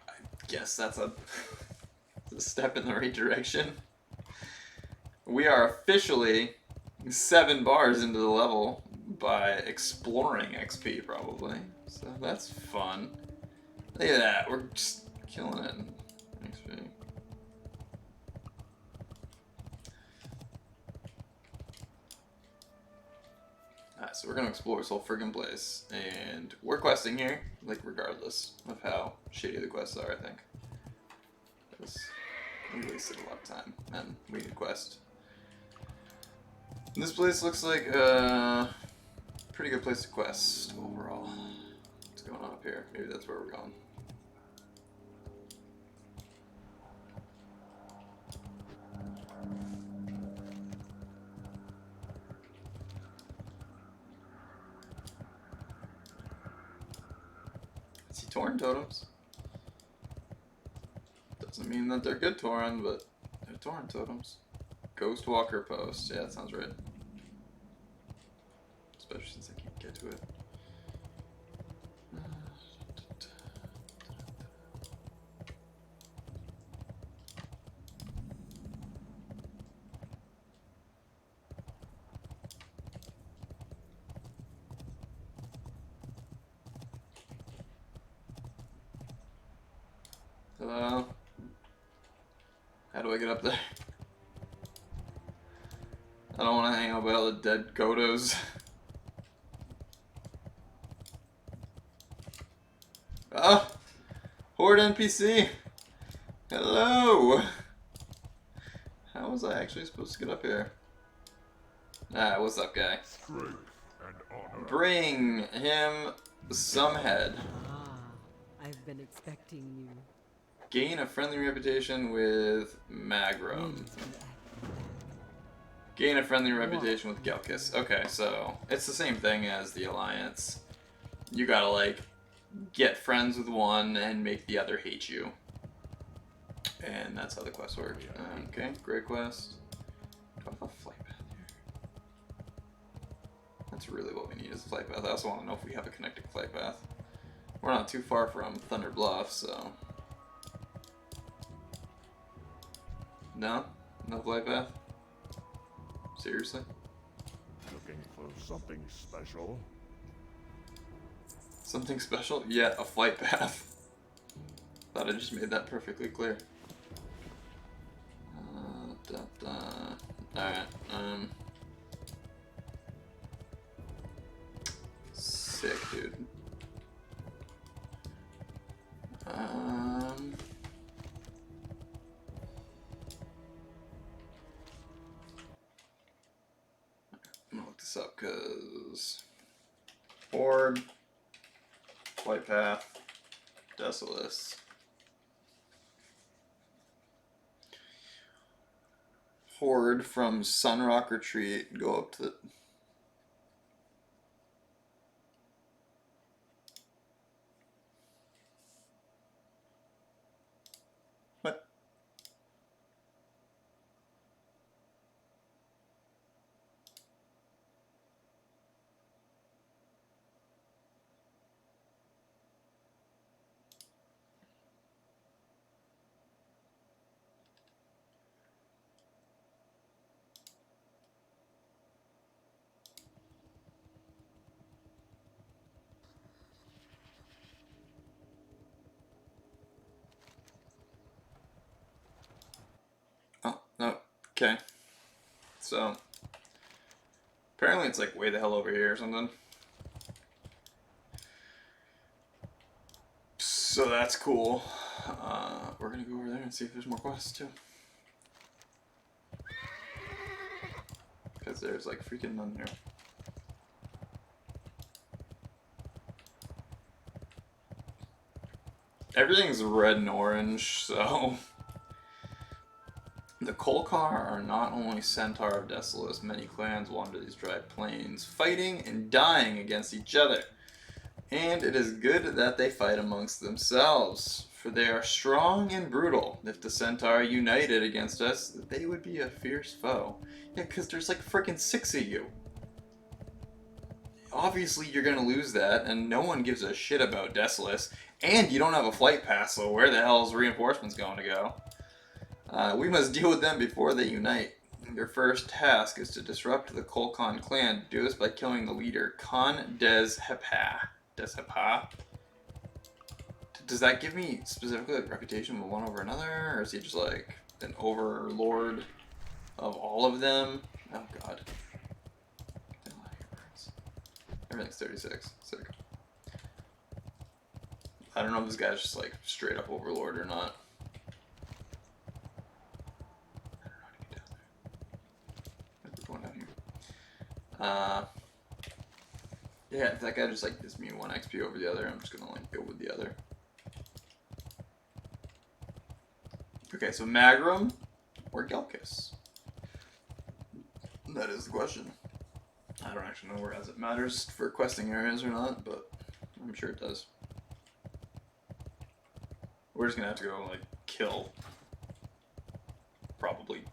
S1: I guess that's a step in the right direction. We are officially 7 bars into the level by exploring XP, probably. So that's fun. Look at that, we're just killing it in XP. Alright, so we're gonna explore this whole friggin' place. And we're questing here, like regardless of how shitty the quests are, I think. Because we wasted a lot of time, and we need a quest. This place looks like a pretty good place to quest overall. What's going on up here? Maybe that's where we're going. I see torn totems. Doesn't mean that they're good Tauren, but they're Tauren totems. Ghost Walker Post. Yeah, that sounds right. Especially since I can't get to it. Hello? How do I get up there? I don't want to hang out by all the dead Godos. Ah! Horde NPC! Hello! How was I actually supposed to get up here? Ah, what's up, guy?
S4: Strength and honor.
S1: Bring him some head.
S5: Ah, I've been expecting you.
S1: Gain a friendly reputation with Magrum.
S5: Winds will act.
S1: Gain a friendly reputation with Gelkis. Okay, so it's the same thing as the Alliance. You gotta, like, get friends with one and make the other hate you. And that's how the quest works. Okay, great quest. Do I have a flight path here? That's really what we need is a flight path. I also want to know if we have a connected flight path. We're not too far from Thunder Bluff, so... No? No flight path? Seriously?
S4: Looking for something special.
S1: Something special? Yeah, a flight path. Thought I just made that perfectly clear. Alright, sick, dude. I'm gonna look this up because Horde, Flight Path, Desolus. Horde from Sunrock Retreat, go up to the... What? Oh, no. Okay. So, apparently it's like way the hell over here or something. So that's cool. We're gonna go over there and see if there's more quests too. Because there's like freaking none there. Everything's red and orange, so... The Kolkar are not only Centaur of Desolus, many clans wander these dry plains, fighting and dying against each other. And it is good that they fight amongst themselves, for they are strong and brutal. If the Centaur united against us, they would be a fierce foe. Yeah, because there's like freaking 6 of you. Obviously you're gonna lose that, and no one gives a shit about Desolus, and you don't have a flight pass, so where the hell is reinforcements going to go? We must deal with them before they unite. Your first task is to disrupt the Kolkan clan. Do this by killing the leader, Khan Deshepa. Deshepa? Does that give me specifically like reputation of one over another, or is he just like an overlord of all of them? Oh god. Everything's 36. Sick. I don't know if this guy's just like straight up overlord or not. Yeah, if that guy just like gives me 1 XP over the other, I'm just gonna like go with the other. Okay, so Magrum or Gelkis? That is the question. I don't actually know where it matters for questing areas or not, but I'm sure it does. We're just gonna have to go like kill probably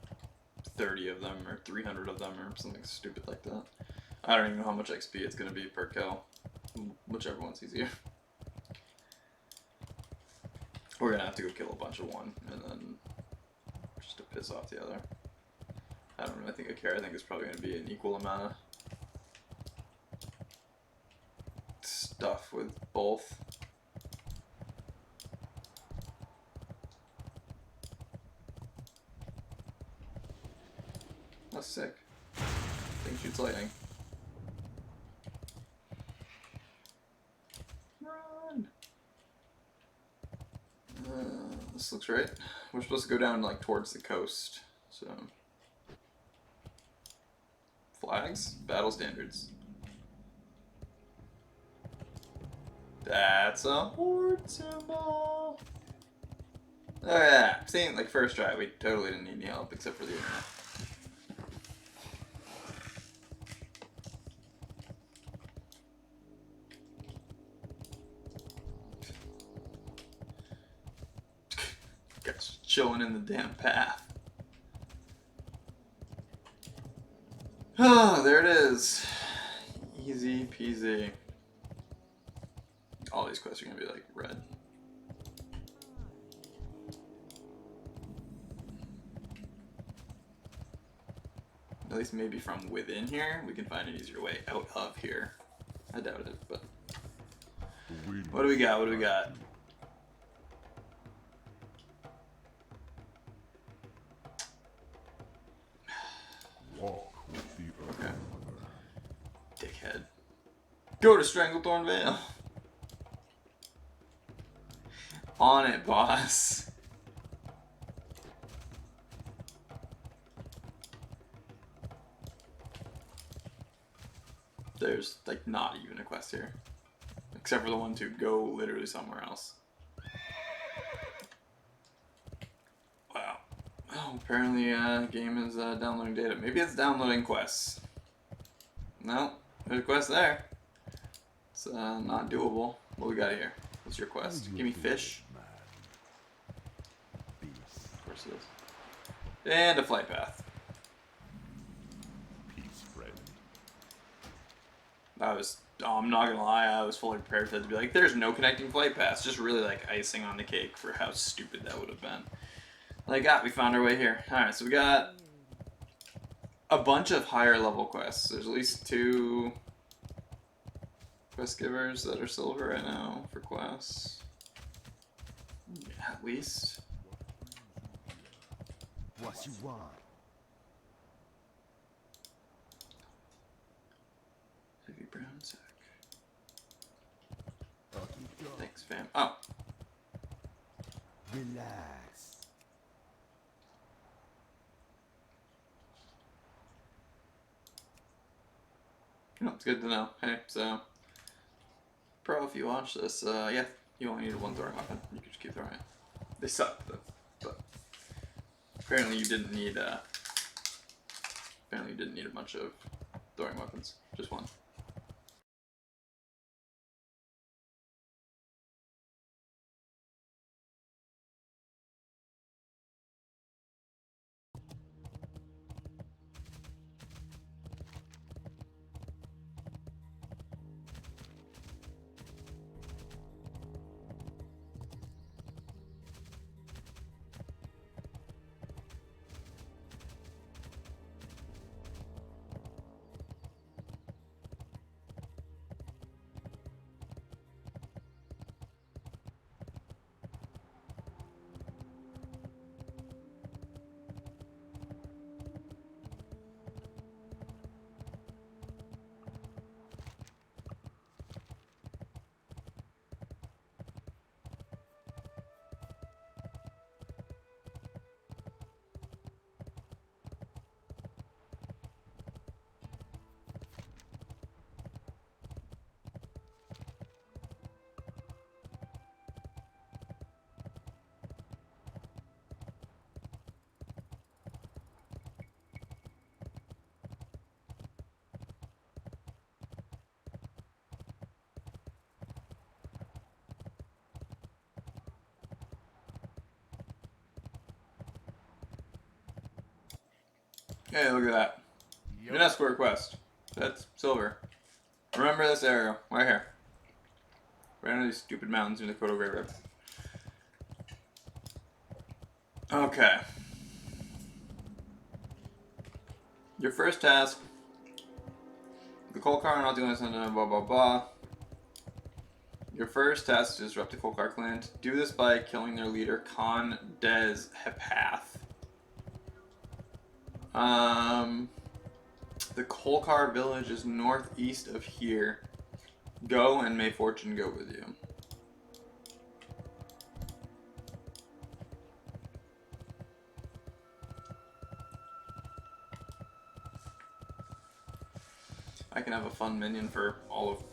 S1: 30 of them or 300 of them or something stupid like that. I don't even know how much XP it's going to be per kill. Whichever one's easier. We're going to have to go kill a bunch of one and then just to piss off the other. I don't really think I care. I think it's probably going to be an equal amount of stuff with both. That's sick. Thing shoots lightning. Run! This looks right. We're supposed to go down like towards the coast, so flags, battle standards. That's a horde symbol. Oh yeah, seeing like first try, we totally didn't need any help except for the internet. Guys chilling in the damn path. Oh, there it is. Easy peasy. All these quests are gonna be like red. At least maybe from within here, we can find an easier way out of here. I doubt it, but... What do we got? What do we got?
S4: Walk with the earth.
S1: Okay. Dickhead. Go to Stranglethorn Vale. On it, boss. There's like not even a quest here. Except for the one to go literally somewhere else. Wow. Oh, apparently game is downloading data. Maybe it's downloading quests. No, there's a quest there. It's not doable. What we got here? What's your quest? Give me fish. Of course it is. And a flight path.
S4: Peace, friend.
S1: I'm not gonna lie, I was fully prepared for that to be like, there's no connecting flight paths. Just really like icing on the cake for how stupid that would have been. Like, we found our way here. Alright, so we got a bunch of higher level quests. There's at least 2 quest givers that are silver right now for quests. Yeah, at least.
S2: What you want?
S1: Heavy brown sack.
S2: Keep going.
S1: Thanks, fam. Oh.
S2: Relax.
S1: No, it's good to know. Hey, so, pro, if you watch this, yeah, you only need one throwing weapon. You can just keep throwing it. They suck, though, but apparently you didn't need, a bunch of throwing weapons. Just one. Hey, look at that.
S2: Yup.
S1: An escort quest. That's silver. Remember this area. Right here. Right under these stupid mountains near the Kodo Graveyard. Okay. Your first task. The Kolkar not doing something, blah blah blah. Your first task is to disrupt the Kolkar clan. Do this by killing their leader, Khan Des Hepath. The Kolkar village is northeast of here. Go, and may fortune go with you. I can have a fun minion for all of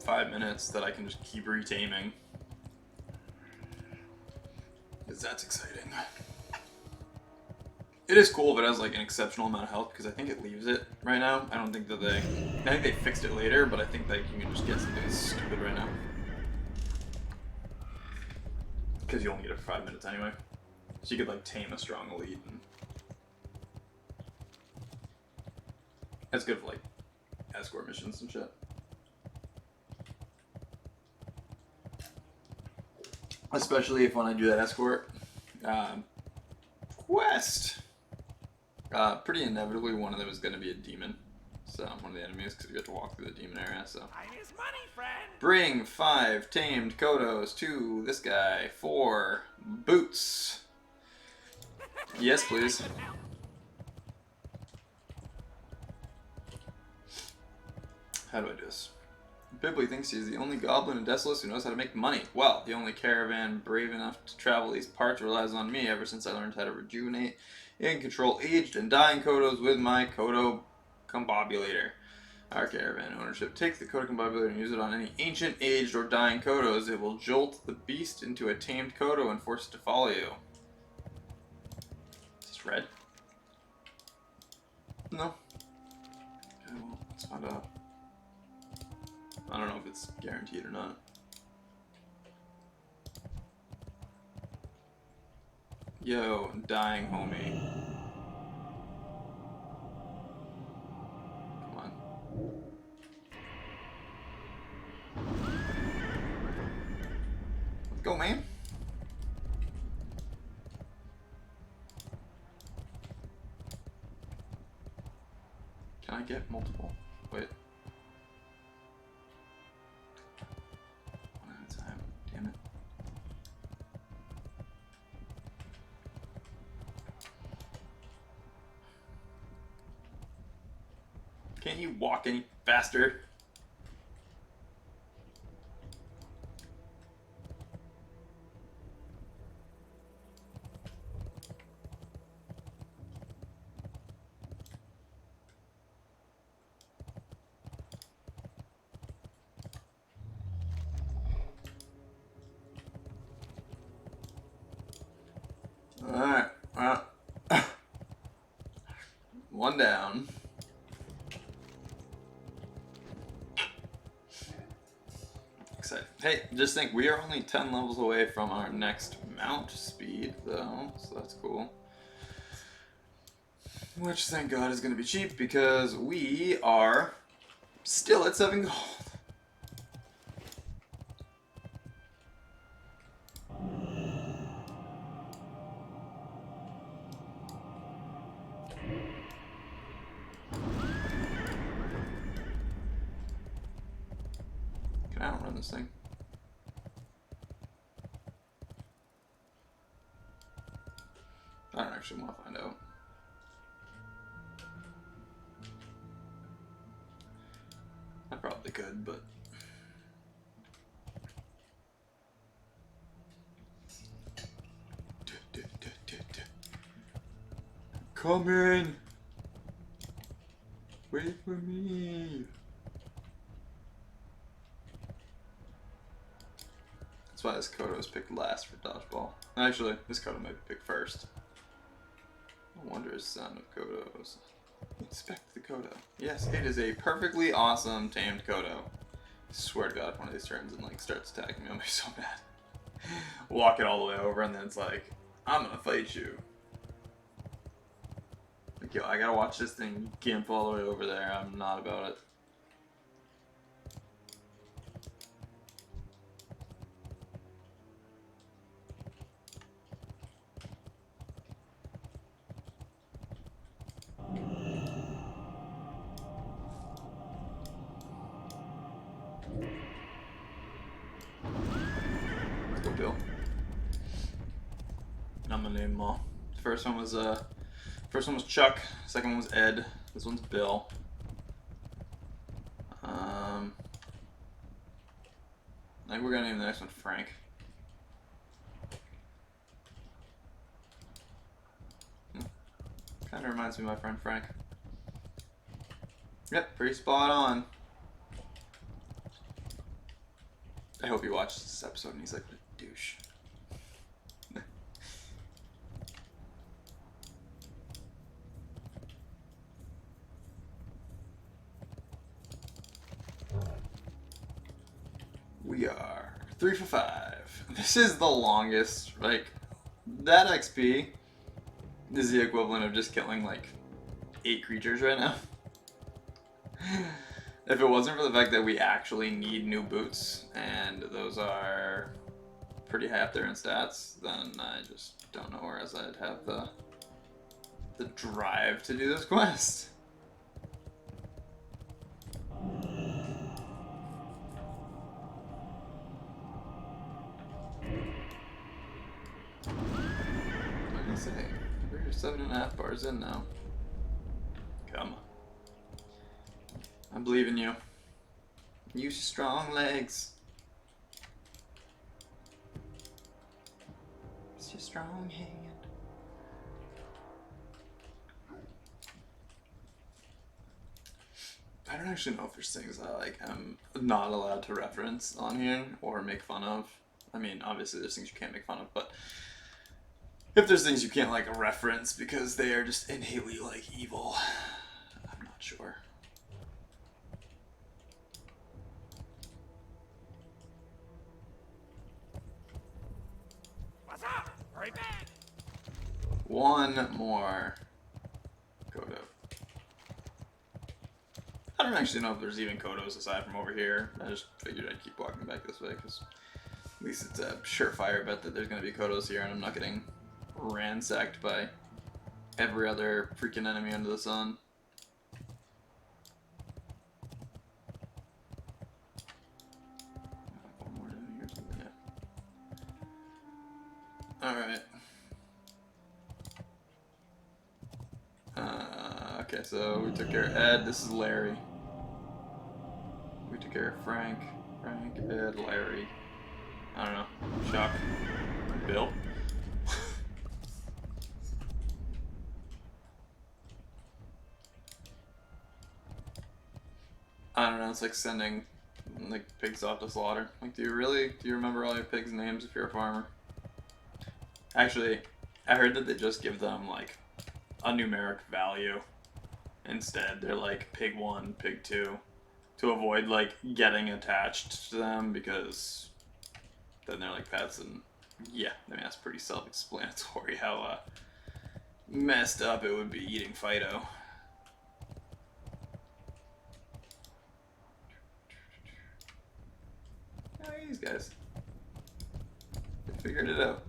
S1: 5 minutes that I can just keep retaming. Because that's exciting. It is cool if it has like an exceptional amount of health, because I think it leaves it right now. I don't think that I think they fixed it later, but I think that you can just get something stupid right now. Because you only get it for 5 minutes anyway. So you could like tame a strong elite. And that's good for like escort missions and shit. Especially if when I do that escort quest, pretty inevitably one of them is going to be a demon. So one of the enemies, because you have to walk through the demon area. So
S2: Time is money, friend.
S1: bring 5 tamed Kodos to this guy for boots. Yes, please. How do I do this? Bibley thinks he's the only goblin in Desolus who knows how to make money. Well, the only caravan brave enough to travel these parts relies on me ever since I learned how to rejuvenate and control aged and dying Kodos with my Kodo Combobulator. Our caravan ownership. Take the Kodo Combobulator and use it on any ancient, aged, or dying Kodos. It will jolt the beast into a tamed Kodo and force it to follow you. Is this red? No. Okay, well, let's find out. I don't know if it's guaranteed or not. Yo, dying homie. Come on. Let's go, man. Can I get multiple? Wait. One at a time. Damn it. Can't you walk any faster? Alright, well. One down. Excited. Hey, just think, we are only 10 levels away from our next mount speed, though, so that's cool. Which, thank God, is going to be cheap, because we are still at 7 gold. Can I outrun this thing? I don't actually want to find out. I probably could, but... Come in! Wait for me! That's why this Kodo was picked last for dodgeball. Actually, this Kodo might be picked first. A wondrous sound of Kodos. Inspect the Kodo. Yes, it is a perfectly awesome tamed Kodo. I swear to God, if one of these turns and like starts attacking me, I'm gonna be so mad. Walk it all the way over, and then it's like, I'm gonna fight you. Like, Yo, I gotta watch this thing gimp all the way over there. I'm not about it. Let's go, Bill. I'm gonna name them all. First one was Chuck. Second one was Ed. This one's Bill. I think we're gonna name the next one Frank. Kind of reminds me of my friend Frank. Yep, pretty spot on. I hope he watches this episode and he's like, what a douche. We are 3 for 5. This is the longest, like, that XP is the equivalent of just killing like 8 creatures right now. If it wasn't for the fact that we actually need new boots, and those are pretty high up there in stats, then I just don't know where else I'd have the drive to do this quest. What did I say? We're 7.5 bars in now. Come on. I believe in you. Use your strong legs. It's your strong hand. I don't actually know if there's things I like I'm not allowed to reference on here or make fun of. I mean, obviously there's things you can't make fun of, but if there's things you can't like reference because they are just innately like evil, I'm not sure.
S2: What's up? Right back.
S1: One more Kodo. I don't actually know if there's even Kodos aside from over here. I just figured I'd keep walking back this way because at least it's a surefire bet that there's going to be Kodos here and I'm not getting ransacked by every other freaking enemy under the sun. One more down here or something, yeah. Alright. Okay, so we took care of Ed. This is Larry. We took care of Frank. Frank, Ed, Larry. I don't know. Chuck. Bill. I don't know. It's like sending like pigs off to slaughter. Like, do you remember all your pigs' names if you're a farmer? Actually, I heard that they just give them like a numeric value. Instead, they're like pig 1, pig 2, to avoid like getting attached to them because then they're like pets, and yeah, I mean that's pretty self-explanatory how messed up it would be eating Fido. Oh, these guys, they figured it out.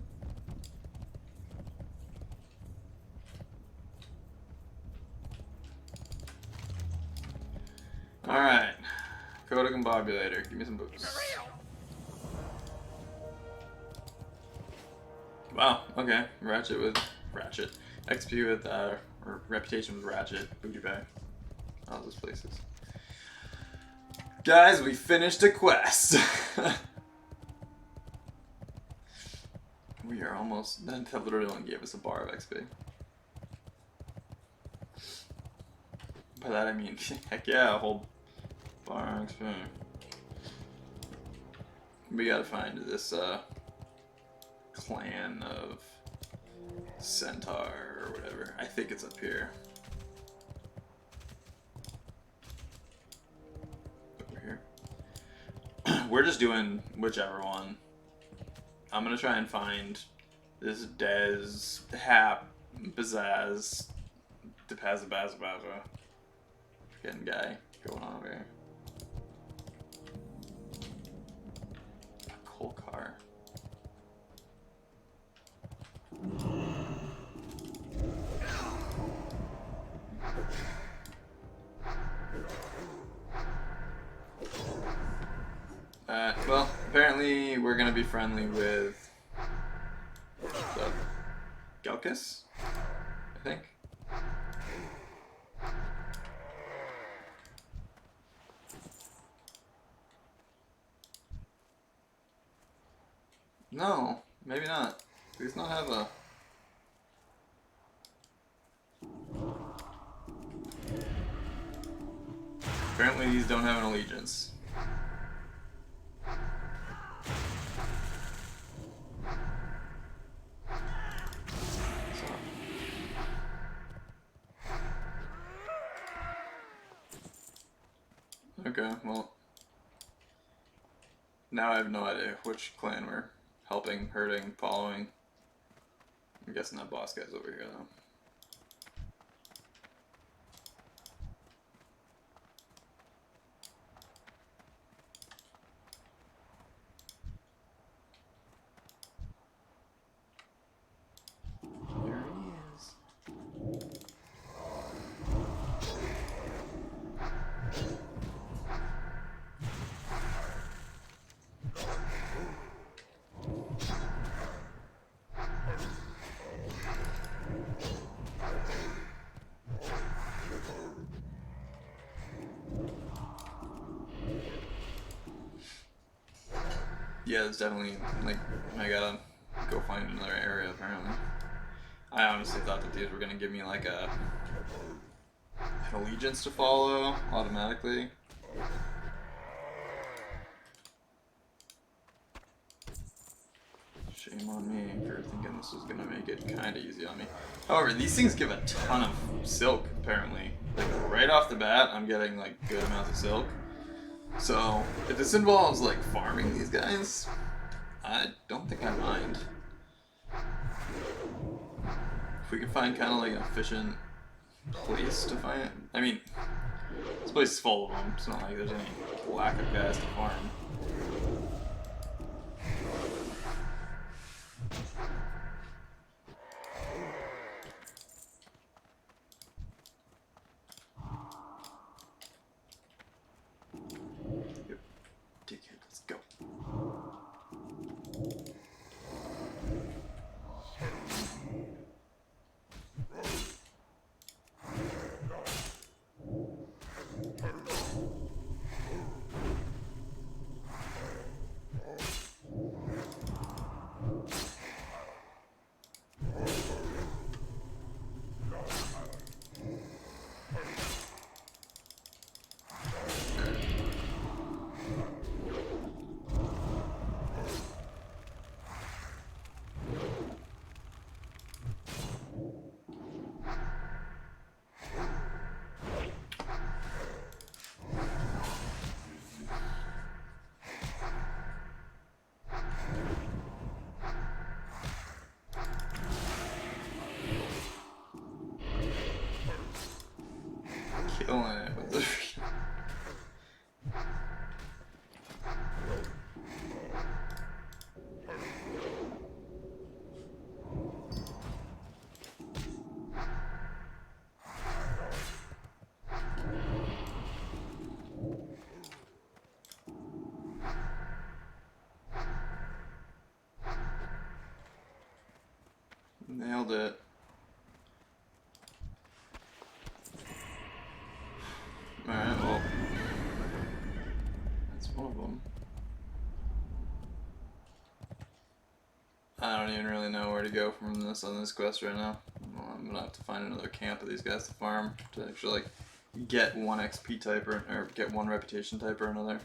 S1: Alright. Koda Combobulator. Give me some boots. Wow, okay. Ratchet with Ratchet. XP with or Reputation with Ratchet. Booty bag. All those places. Guys, we finished a quest. We are almost. That literally only gave us a bar of XP. By that I mean, heck yeah, a whole bar of XP. We gotta find this clan of Centaur or whatever. I think it's up here. Over here. We're just doing whichever one. I'm gonna try and find this Dez, Hap, Bazaz, Depazabazabaza freaking guy going on over here. A coal car. Well, apparently we're gonna be friendly with the Gelkus, I think. No, maybe not. Please not have a... Apparently these don't have an allegiance. Okay, well, now I have no idea which clan we're helping, hurting, following. I'm guessing that boss guy's over here, though. There he is. Yeah, it's definitely, like, I gotta go find another area, apparently. I honestly thought that these were gonna give me, like, an allegiance to follow, automatically. Shame on me for thinking this was gonna make it kinda easy on me. However, these things give a ton of silk, apparently. Like, right off the bat, I'm getting, like, good amounts of silk. So, if this involves, like, farming these guys, I don't think I mind. If we can find kind of, like, an efficient place to find... I mean, this place is full of them. It's not like there's any lack of guys to farm. Yep. Take it. Let's go. Killing it with the... Nailed it. Alright, well. That's one of them. I don't even really know where to go from this on this quest right now. Well, I'm gonna have to find another camp of these guys to farm to actually, like, get one XP type or get one reputation type or another.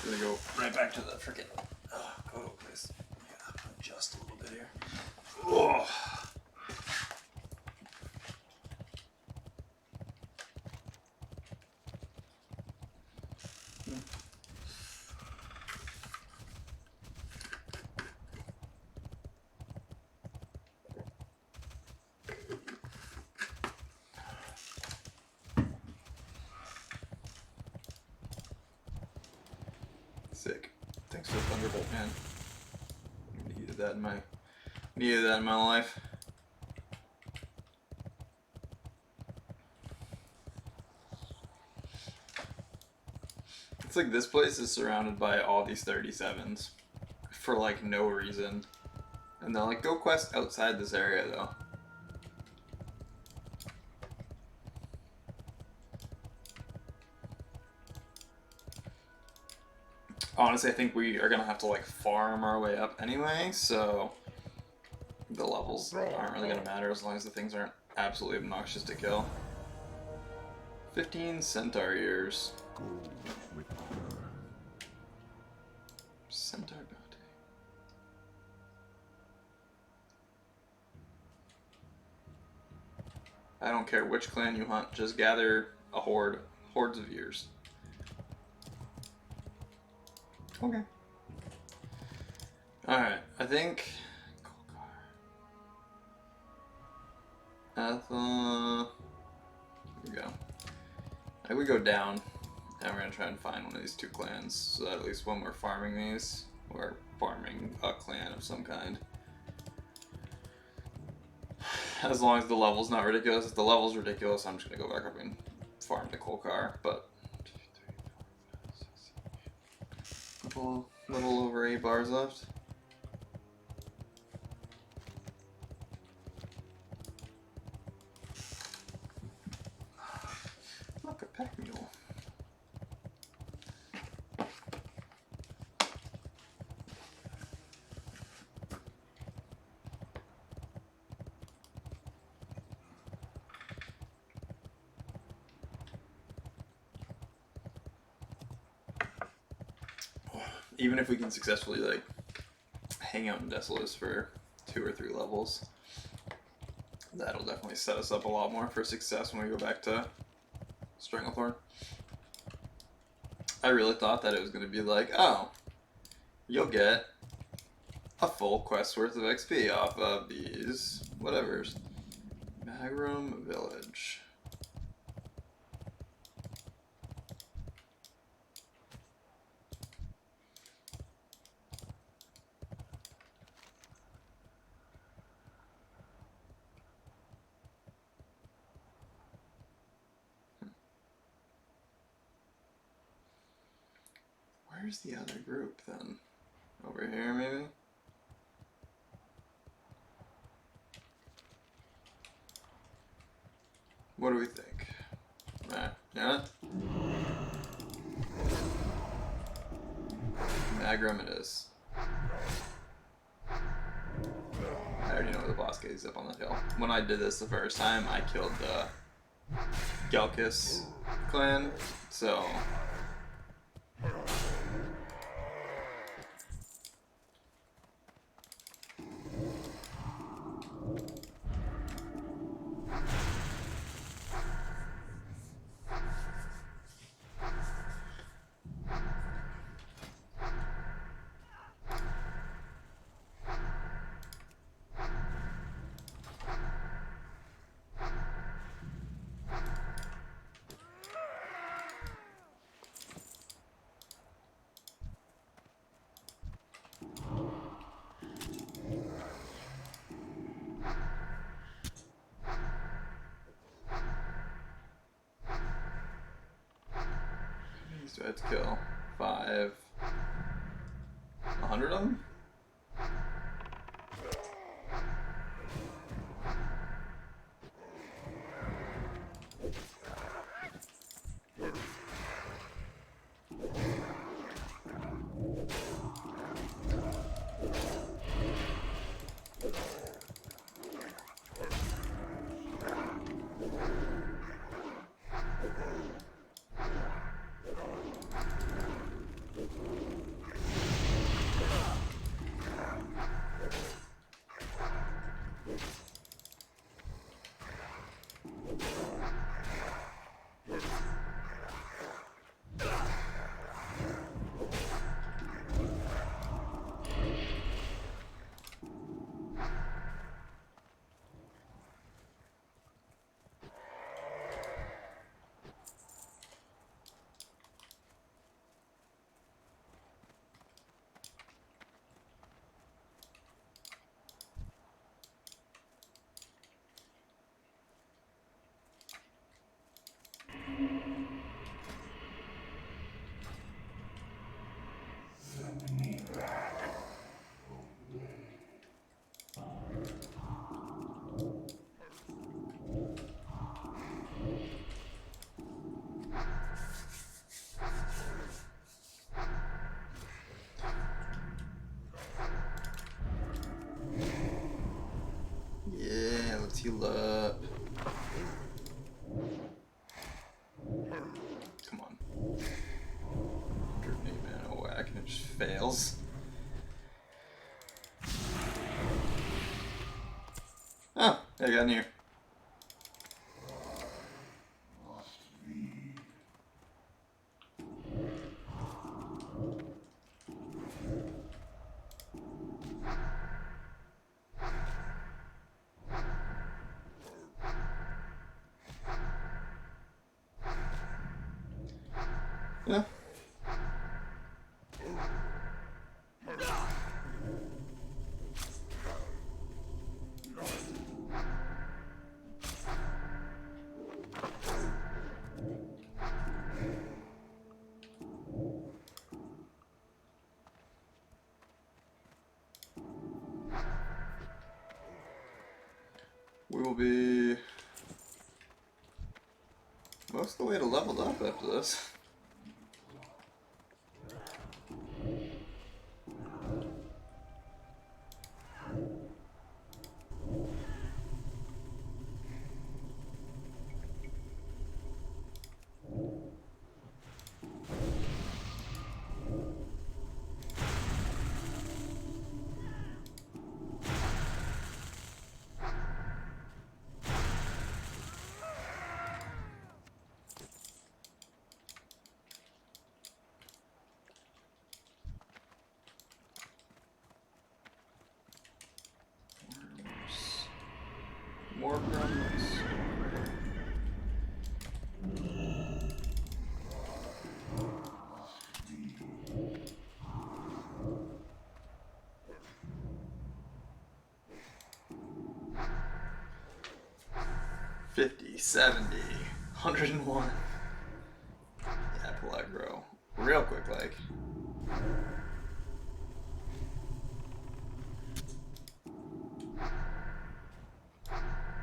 S1: Gonna go right back to the frickin' Kodo place. Yeah, adjust a little bit here. Oh. Sick. Thanks for the Thunderbolt, man. Needed that in my life. It's like this place is surrounded by all these 37s for like no reason. And they're like, go quest outside this area though. Honestly, I think we are gonna have to like farm our way up anyway, so the levels aren't really gonna matter as long as the things aren't absolutely obnoxious to kill. 15 centaur ears.
S4: Go with her.
S1: Centaur bounty. I don't care which clan you hunt, just gather a hordes of ears. Okay. Alright, I think Ethel. Here we go. I think we go down and we're gonna try and find one of these two clans so that at least when we're farming these, we're farming a clan of some kind. As long as the level's not ridiculous. If the level's ridiculous, I'm just gonna go back up and farm the coal car, but little over 8 bars left. Look, a pack mule. Even if we can successfully like hang out in Desolus for 2 or 3 levels, that'll definitely set us up a lot more for success when we go back to Stranglethorn. I really thought that it was going to be like, oh, you'll get a full quest worth of XP off of these whatevers. Magrum Village. Where's the other group then? Over here maybe? What do we think? Alright, yeah? Magrum it is. I already know where the boss gate is up on that hill. When I did this the first time, I killed the Gelkis clan, so... Do I have to kill 5? 100 of them? heal up. Come on. 108 mana whack and it just fails. Oh, I got in here. Yeah. We will be most of the way to leveled up after this. More gremlins. $50, $70, $101. Yeah, pull aggro. Real quick, like.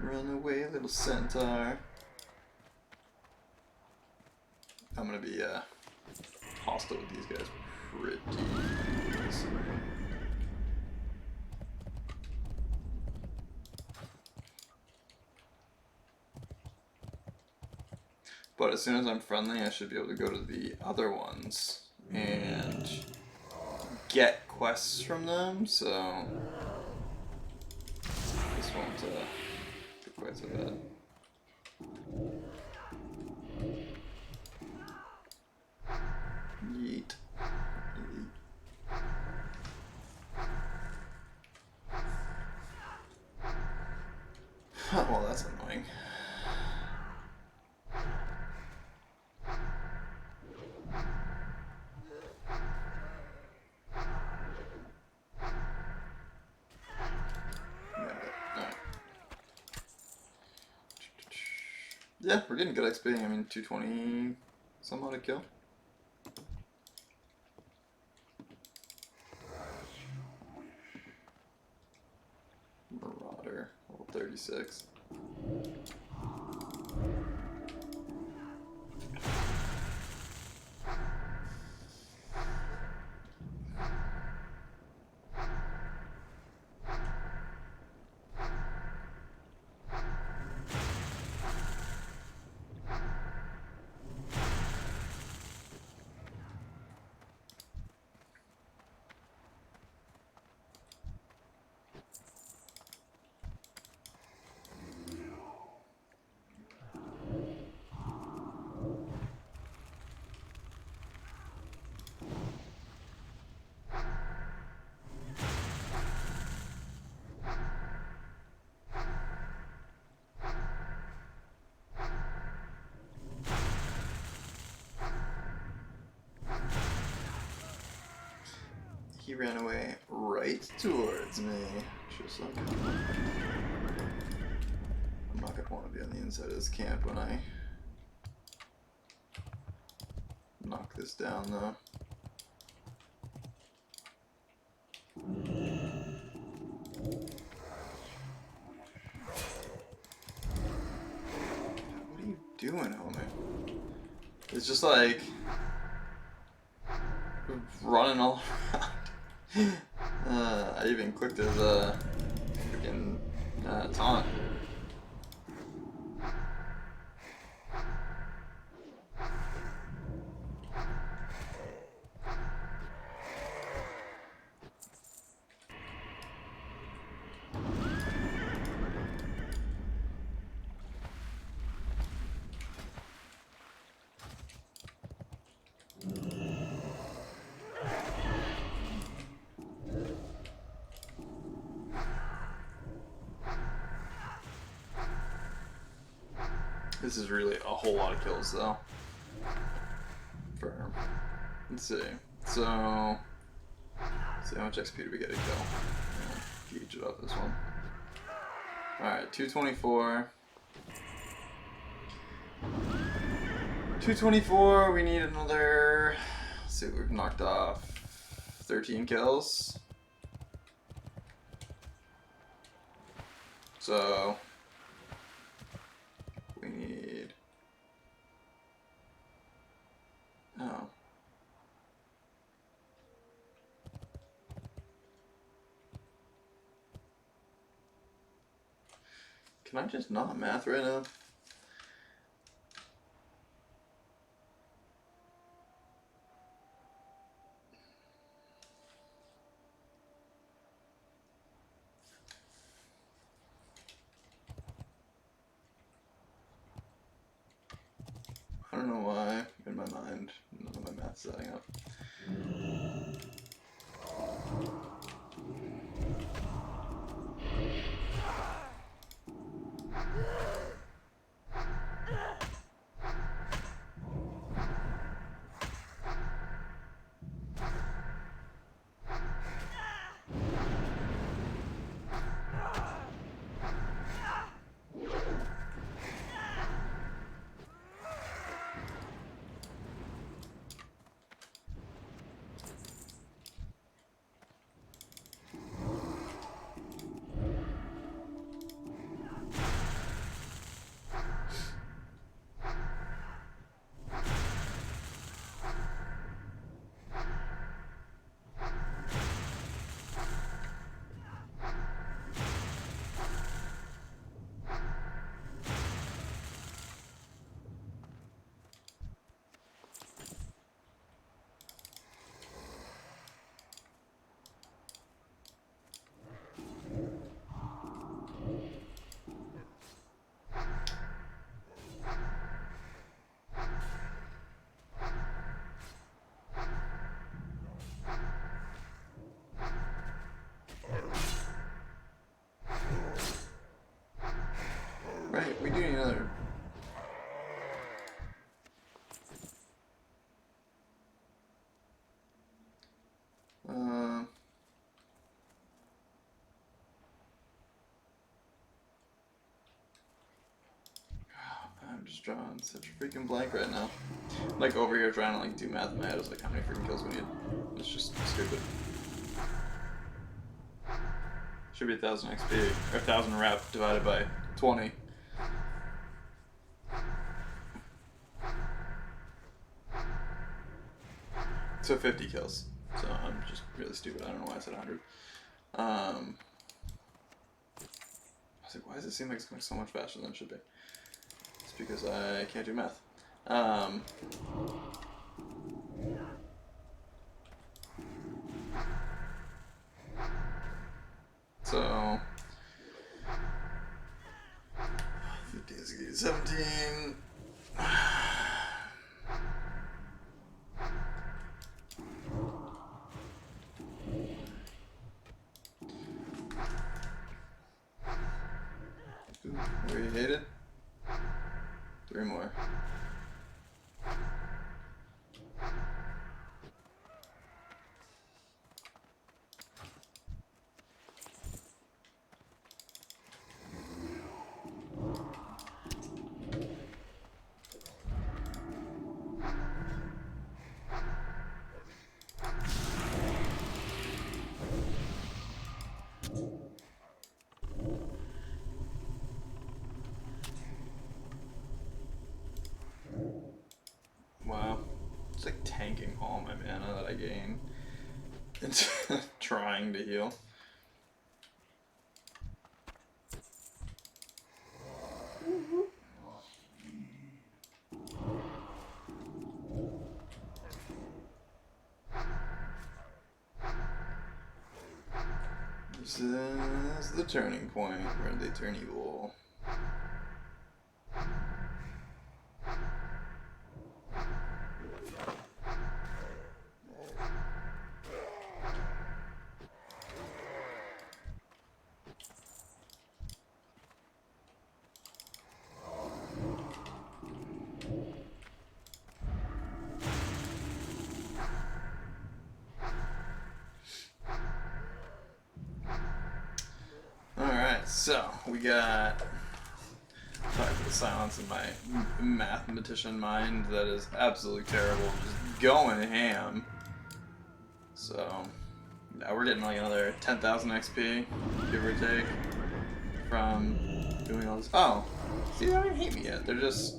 S1: Run away, little centaur. I'm gonna be hostile with these guys pretty soon. But as soon as I'm friendly, I should be able to go to the other ones and get quests from them, so this won't be quite so bad. Yeet. Well, that's annoying. Yeah, we're getting good XP. I mean, 220 somehow to kill. Marauder, level 36. He ran away right towards me. Just like I'm not gonna want to be on the inside of this camp when I knock this down, though. What are you doing, homie? It's just like running all around. I even clicked his freaking taunt. This is really a whole lot of kills though. For, let's see. So, let's see how much XP do we get to kill? Yeah, gauge it up this one. Alright, 224. 224, we need another, let's see, we've knocked off 13 kills. So, we need, oh. Can I just not math right now? I don't know why, in my mind, none of my math's setting up. Right, we do need another. I'm just drawing such a freaking blank right now. Like over here trying to like do math in my head. I was like, how many freaking kills we need? It's just stupid. Should be 1,000 XP or 1,000 rep divided by 20. So 50 kills. So I'm just really stupid. I don't know why I said 100. I was like, why does it seem like it's going so much faster than it should be? It's because I can't do math. So 50 is 17. We hate it. 3 more. Wow. It's like tanking all my mana that I gain into trying to heal. This is the turning point where they turn evil. So we got. Sorry for the silence in my mathematician mind. That is absolutely terrible. Just going ham. So now we're getting like another 10,000 XP, give or take, from doing all this. Oh, see, they don't even hate me yet. They're just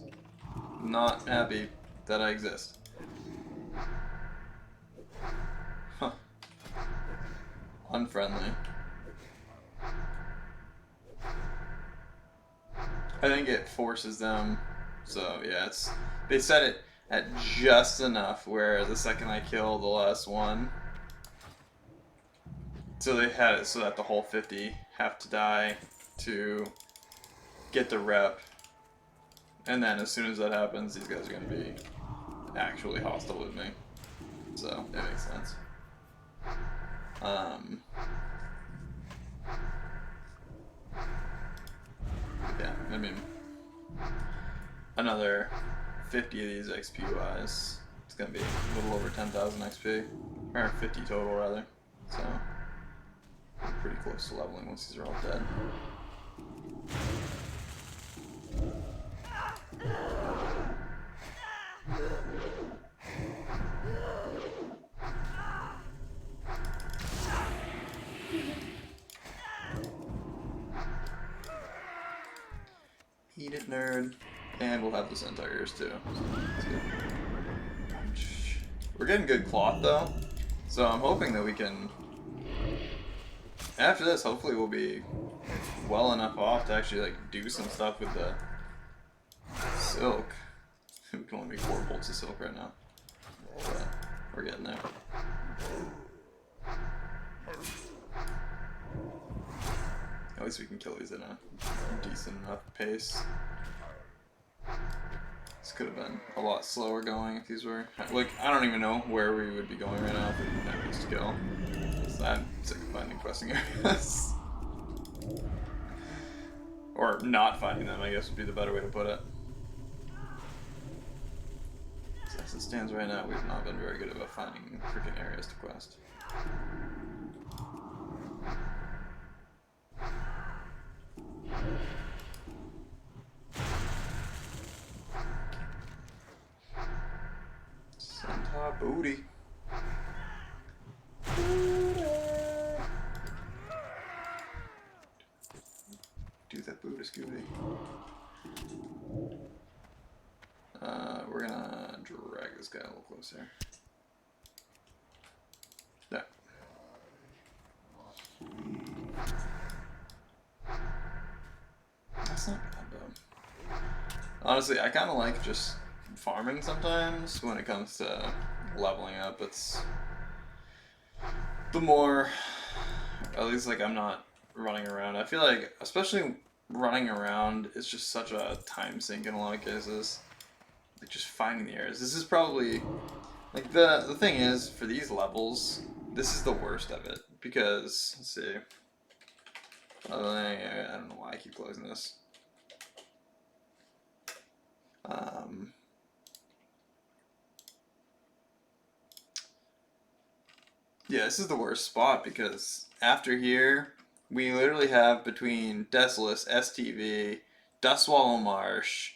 S1: not happy that I exist. Huh. Unfriendly. I think it forces them. So yeah, they set it at just enough where the second I kill the last one, so they had it so that the whole 50 have to die to get the rep, and then as soon as that happens, these guys are gonna be actually hostile with me. So it makes sense. Yeah, I mean, another 50 of these XP wise, it's gonna be a little over 10,000 XP, or 50 total rather. So I'm pretty close to leveling once these are all dead. Eat it, nerd. And we'll have the centaurs too. So that's good. We're getting good cloth though, so I'm hoping that we can. After this, hopefully we'll be well enough off to actually like do some stuff with the silk. We can only make 4 bolts of silk right now, but we're getting there. At least we can kill these at a decent enough pace. This could have been a lot slower going if these were... Like, I don't even know where we would be going right now if we didn't have these to kill. So I'm sick of finding questing areas. Or not finding them, I guess would be the better way to put it. So as it stands right now, we've not been very good about finding freaking areas to quest. Centaur booty. Do that booty scooty. We're gonna drag this guy a little closer. There. That's not bad though. Honestly, I kind of like just farming sometimes when it comes to leveling up. It's the more, at least like I'm not running around. I feel like, especially running around, is just such a time sink in a lot of cases. Like just finding the areas. This is probably, like the thing is, for these levels, this is the worst of it. Because, let's see. I don't know why I keep closing this. Yeah, this is the worst spot because after here, we literally have between Desolus, STV, Dustwallow Marsh,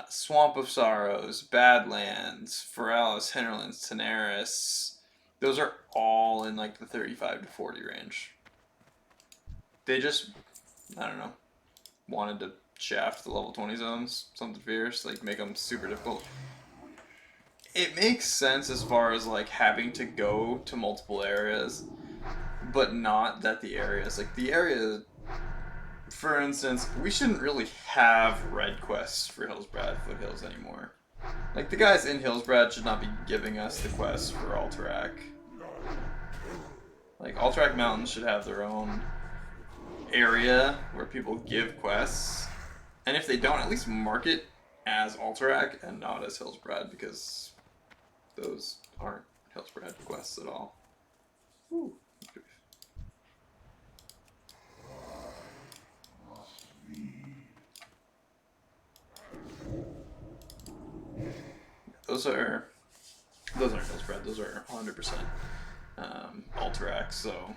S1: Swamp of Sorrows, Badlands, Feralis, Hinterlands, Tenaris. Those are all in like the 35 to 40 range. They just, I don't know, wanted to shaft the level 20 zones, something fierce, like make them super difficult. It makes sense as far as like having to go to multiple areas, but not that the areas, like the area, for instance, we shouldn't really have red quests for Hillsbrad Foothills anymore. Like the guys in Hillsbrad should not be giving us the quests for Alterac. Like Alterac Mountains should have their own area where people give quests, and if they don't, at least mark it as Alterac and not as Hillsbrad, because those aren't Hillsbrad quests at all. Ooh. Those aren't Hillsbrad, those are 100% Alterac, so.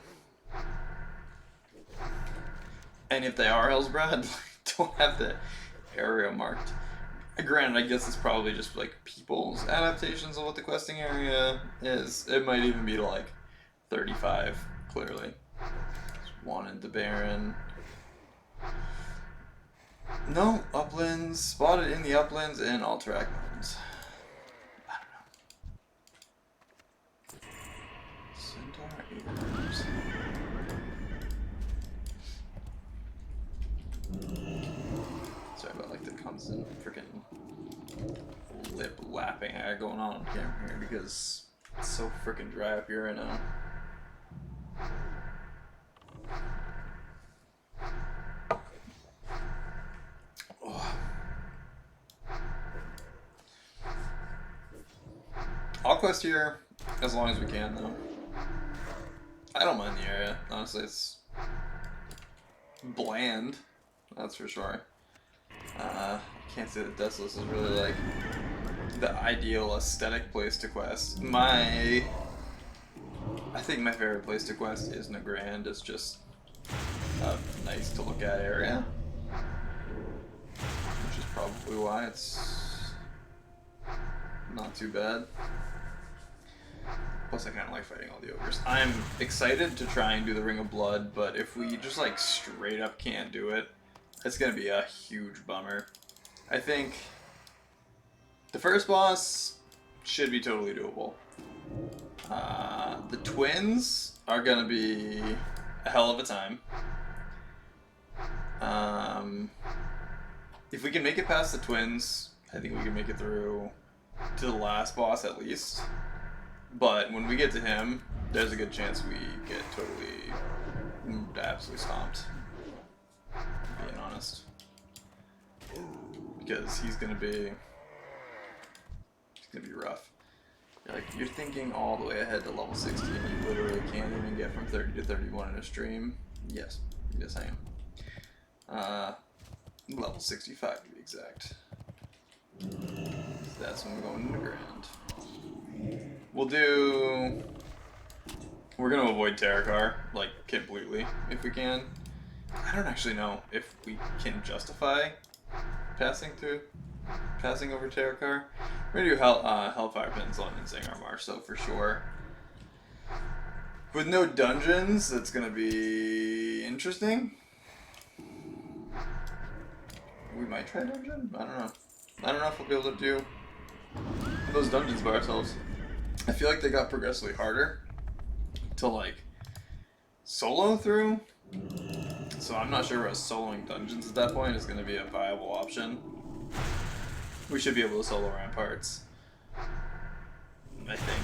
S1: And if they are Hillsbred, don't have the area marked. Granted, I guess it's probably just like people's adaptations of what the questing area is. It might even be to like 35, clearly. Just wanted the Baron. No, uplands. Spotted in the uplands in Alterac Mountains. I don't know. Centaur ears. Sorry about like the constant freaking lip lapping I got going on camera here because it's so freaking dry up here right now. Oh. I'll quest here as long as we can though. I don't mind the area, honestly. It's bland, that's for sure. I can't say that Desolus is really like the ideal aesthetic place to quest. I think my favorite place to quest is Nagrand. It's just a nice to look at area, which is probably why it's not too bad. Plus I kind of like fighting all the ogres. I'm excited to try and do the Ring of Blood, but if we just like straight up can't do it, it's gonna be a huge bummer. I think the first boss should be totally doable. The twins are gonna be a hell of a time. If we can make it past the twins, I think we can make it through to the last boss at least. But when we get to him, there's a good chance we get totally, absolutely stomped. Being honest. Because he's gonna be rough. You're thinking all the way ahead to level 60 and you literally can't even get from 30 to 31 in a stream. Yes, I am. Level 65 to be exact. So that's when we're going into Grand. We're gonna avoid Terracar, like, completely, if we can. I don't actually know if we can justify passing over Terracar. We're gonna do Hellfire Peninsula and Zangar Marsh, so for sure. With no dungeons, that's gonna be interesting. We might try a dungeon? I don't know. I don't know if we'll be able to do those dungeons by ourselves. I feel like they got progressively harder to like solo through. So I'm not sure if soloing dungeons at that point is going to be a viable option. We should be able to solo ramparts, I think.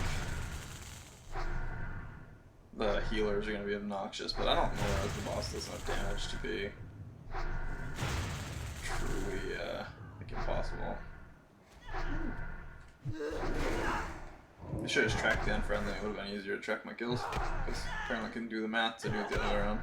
S1: The healers are going to be obnoxious, but I don't know if the boss does enough damage to be truly like impossible. I should have just tracked the unfriendly. It would have been easier to track my kills, because apparently I couldn't do the math to do it the other way around.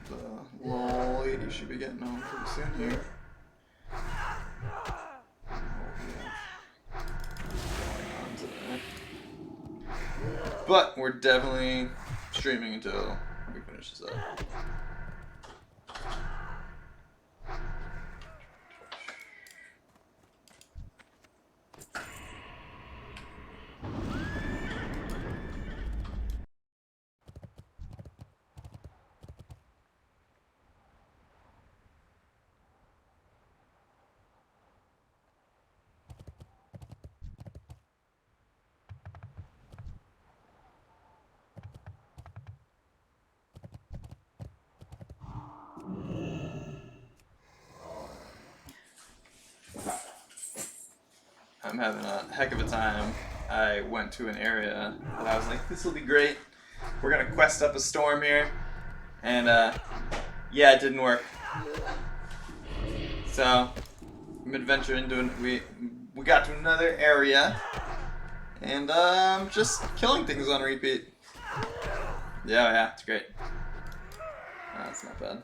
S1: The little lady should be getting home pretty soon here. But we're definitely streaming until we finish this up. I'm having a heck of a time. I went to an area that I was like, this will be great. We're gonna quest up a storm here. And yeah, it didn't work. So I'm adventuring into we got to another area and just killing things on repeat. Yeah, it's great. That's not bad.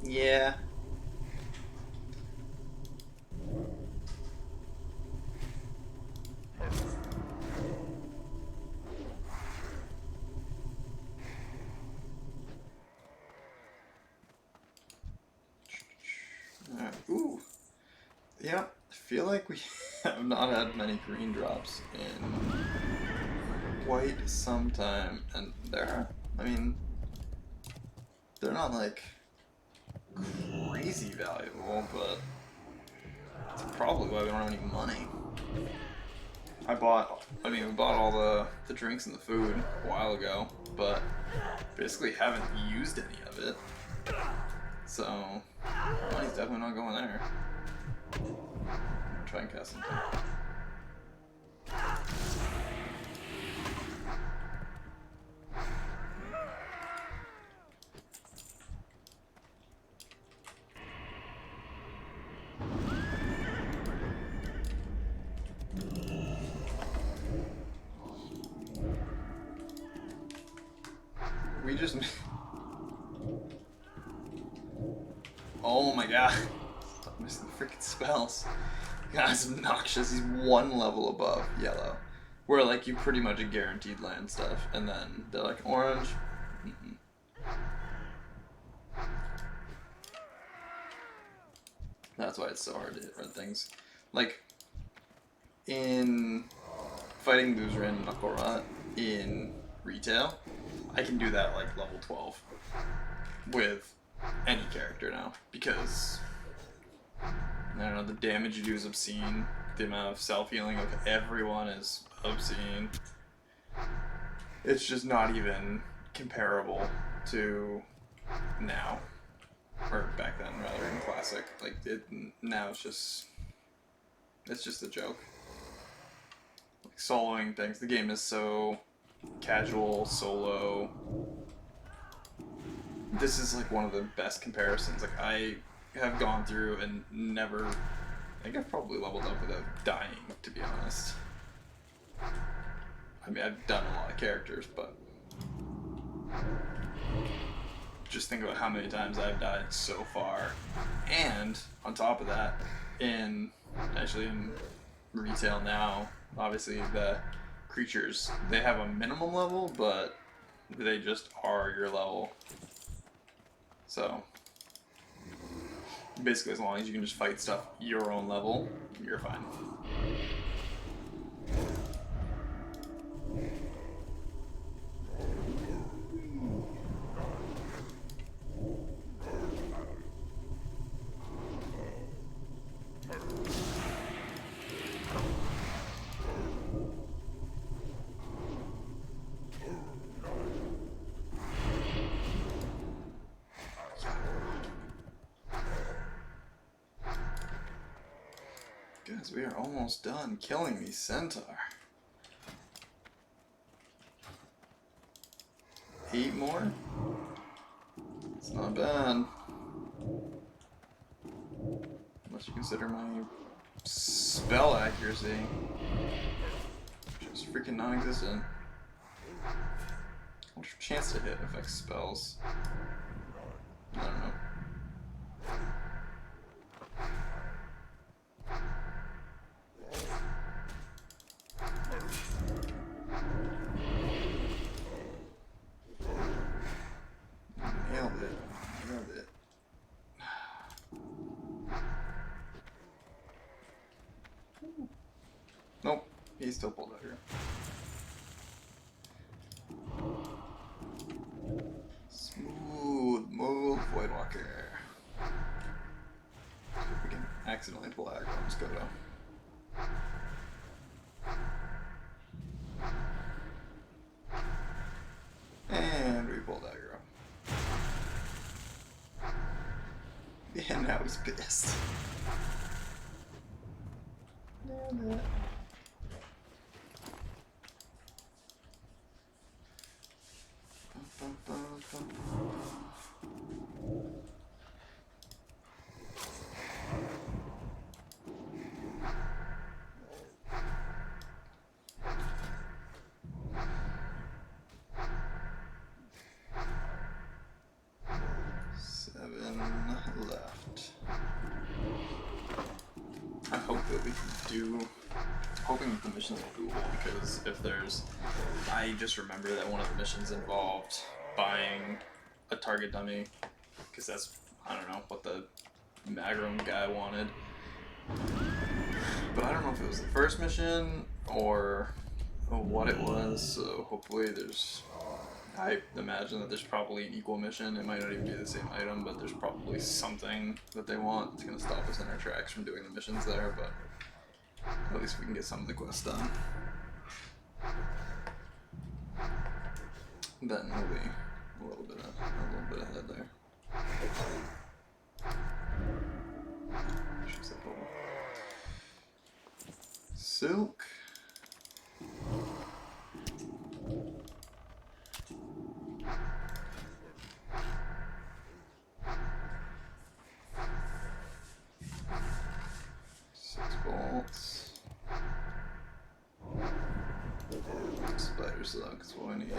S1: Yeah. Alright, ooh. Yeah, I feel like we have not had many green drops in quite some time. And I mean, they're not like crazy valuable, but it's probably why we don't have any money. We bought all the drinks and the food a while ago, but basically haven't used any of it. So, money's definitely not going there. I'm gonna try and cast something. We just... Oh my god. Stop missing the freaking spells. Guy's obnoxious. He's one level above yellow. Where, like, you pretty much guaranteed land stuff. And then they're like, orange. That's why it's so hard to hit red things. Like, in fighting loser and knuckle rot in retail, I can do that like level 12 with any character now, because I don't know, the damage you do is obscene, the amount of self-healing of everyone is obscene. It's just not even comparable to now, or back then rather, in classic. Like, now it's just a joke. Like, soloing things, the game is so casual, solo. This is like one of the best comparisons. Like, I have gone through and never, I think I've probably leveled up without dying, to be honest. I mean, I've done a lot of characters, but just think about how many times I've died so far. And on top of that, in retail now, obviously the creatures, they have a minimum level, but they just are your level. So basically, as long as you can just fight stuff your own level, you're fine. Guys, we are almost done killing the centaur. 8 more? It's not bad. Unless you consider my spell accuracy, which is freaking non-existent. What's your chance to hit affects spells? I don't know. Nailed it. Nope, he still pulled out here. Smooth move, Void Walker. See if we can accidentally pull aggro. Let's go though. And we pulled aggro. And Now he's pissed. Damn it. Seven left. I hope that we can do. Hoping that the missions are doable, because if there's. I just remember that one of the missions involved buying a target dummy, because that's, I don't know, what the Magrum guy wanted. But I don't know if it was the first mission or what it was, so hopefully there's. I imagine that there's probably an equal mission. It might not even be the same item, but there's probably something that they want that's going to stop us in our tracks from doing the missions there, but at least we can get some of the quests done. Then we'll be a little bit ahead there. Silk. Spider silk is what I need.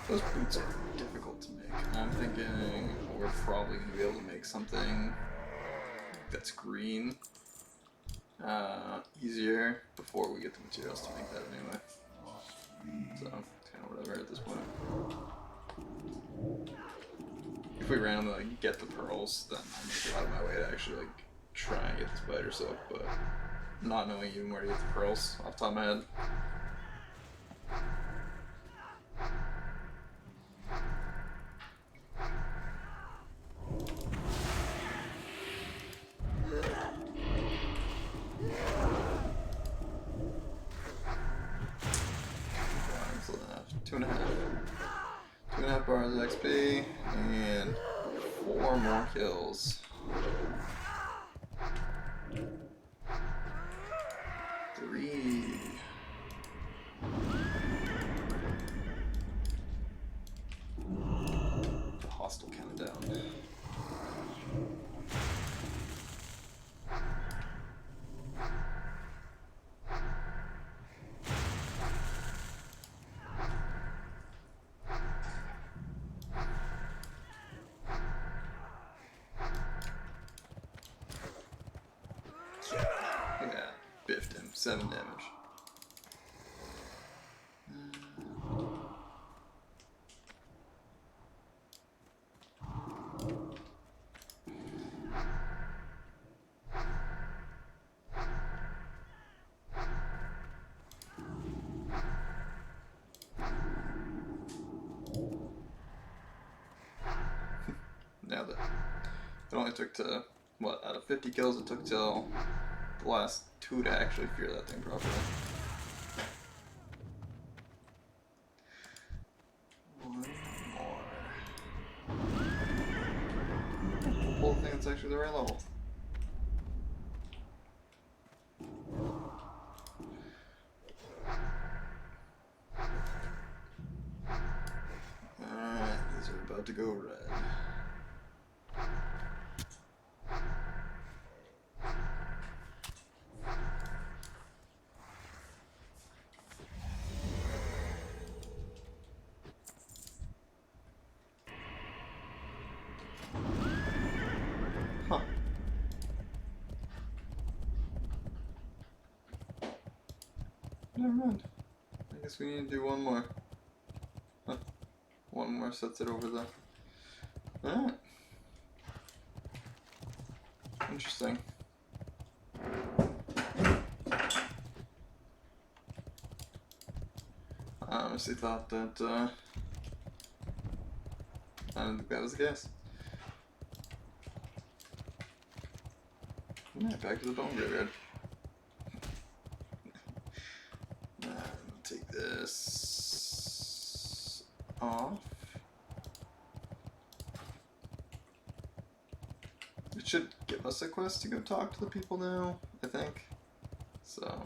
S1: Those boots are difficult to make. I'm thinking we're probably going to be able to make something that's green easier before we get the materials to make that anyway. So, kind of whatever at this point. If we randomly like, get the pearls, then I'll make it out of my way to actually like try and get the spider silk, but not knowing even where to get the pearls off the top of my head. Two and a half bars of XP and 4 more kills. 3. The hostile countdown. Yeah, biffed him. 7 damage. Now that it only took to, what, out of 50 kills, it took till the last 2 to actually fear that thing properly. One more. Whole thing that's actually the right level. Alright, these are about to go red. Huh. Never mind. I guess we need to do one more. Huh. One more sets it over the... Alright. Interesting. I honestly thought that, I didn't think that was the case. Yeah, back to the bone graveyard. Take this off. us a quest to go talk to the people now, I think. So,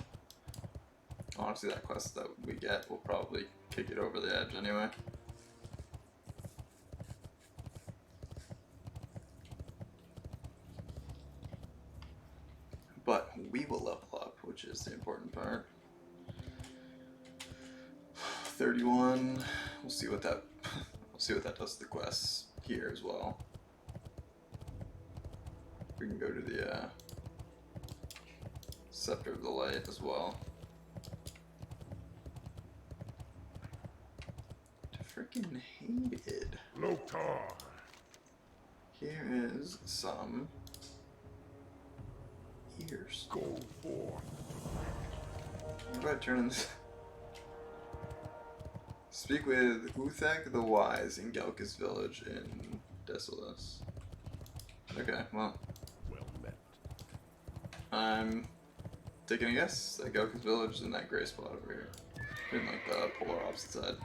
S1: honestly, that quest that we get will probably kick it over the edge anyway. But we will level up, which is the important part. 31. We'll see what that does to the quests here as well. We can go to the Scepter of the Light as well. Freaking hated.
S4: Lokar.
S1: Here is some ears.
S4: Go forth.
S1: How do I turn in this? Speak with Uthek the Wise in Gelka's village in Desolus. Okay, well.
S4: Well met.
S1: I'm taking a guess that Gelka's village is in that gray spot over here. In like the polar opposite side.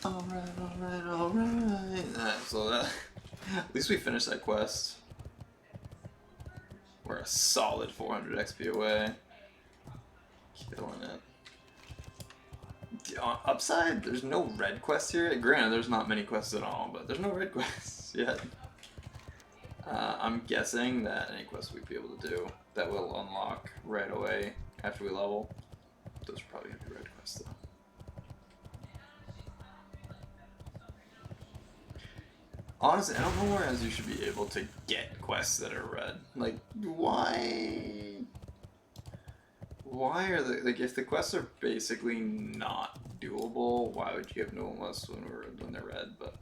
S1: Alright, so that, at least we finished that quest. We're a solid 400 XP away. Killing it. Upside, there's no red quests here. Granted, there's not many quests at all, but there's no red quests yet. I'm guessing that any quest we'd be able to do that will unlock right away after we level, those are probably going to be red quests though. Honestly, I don't know where else you should be able to get quests that are red. Like, why? Why are the, like, if the quests are basically not doable, why would you give no one less when they're red? But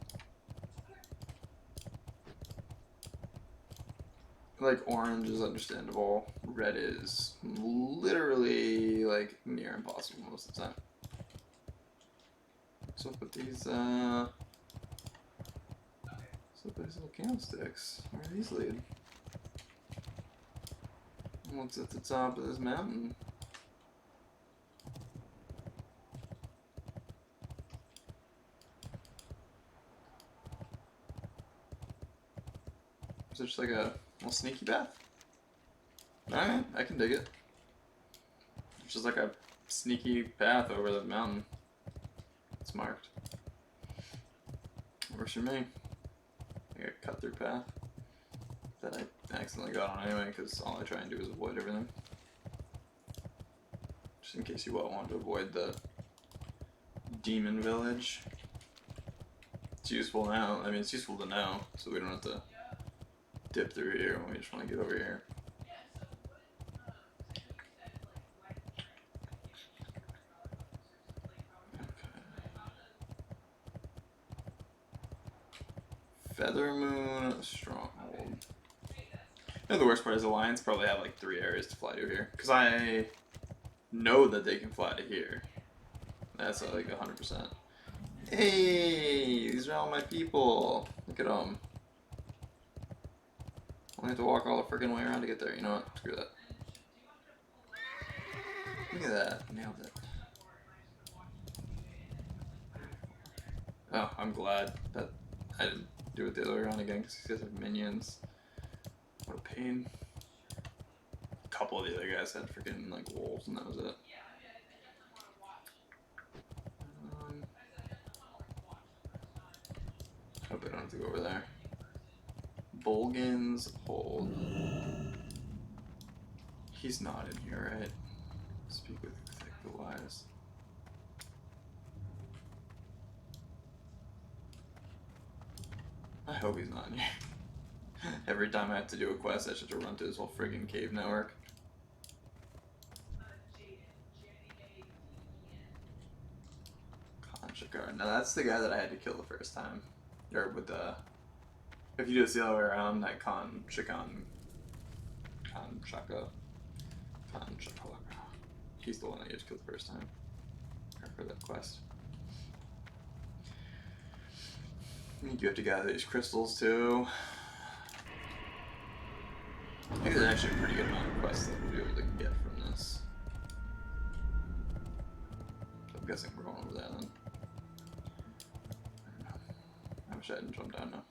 S1: like, orange is understandable. Red is literally like near impossible most of the time. What's up with these? What's up with these little candlesticks? Where do these lead? What's at the top of this mountain? Is it just like a little sneaky path? Alright, I can dig it. It's just like a sneaky path over the mountain. It's marked. Works for me. Like a cut through path that I accidentally got on anyway, because all I try and do is avoid everything. Just in case you want to avoid the demon village. It's useful now. I mean, it's useful to know, so we don't have to dip through here when we just want to get over here. Feather Moon Stronghold. You know, the worst part is Alliance probably have like 3 areas to fly to here. Because I know that they can fly to here. That's like 100%. Hey, these are all my people. Look at them. I have to walk all the freaking way around to get there. You know what? Screw that. Look at that. Nailed it. Oh, I'm glad that I didn't do it the other way around again because these guys have minions. What a pain. A couple of the other guys had freaking like wolves and that was it. Hope I don't have to go over there. Bolgan's Hold. He's not in here, right? Speak with Uthek the Wise. I hope he's not in here. Every time I have to do a quest, I just have to run through this whole friggin' cave network. Conchakar. Now that's the guy that I had to kill the first time. Or with the... If you do this the other way around, that Conchaka. He's the one that you had to kill the first time. Or for that quest. I think you have to gather these crystals too. I think there's actually a pretty good amount of quests that we'll be able to get from this. So I'm guessing we're going over there then. I wish I hadn't jumped down now.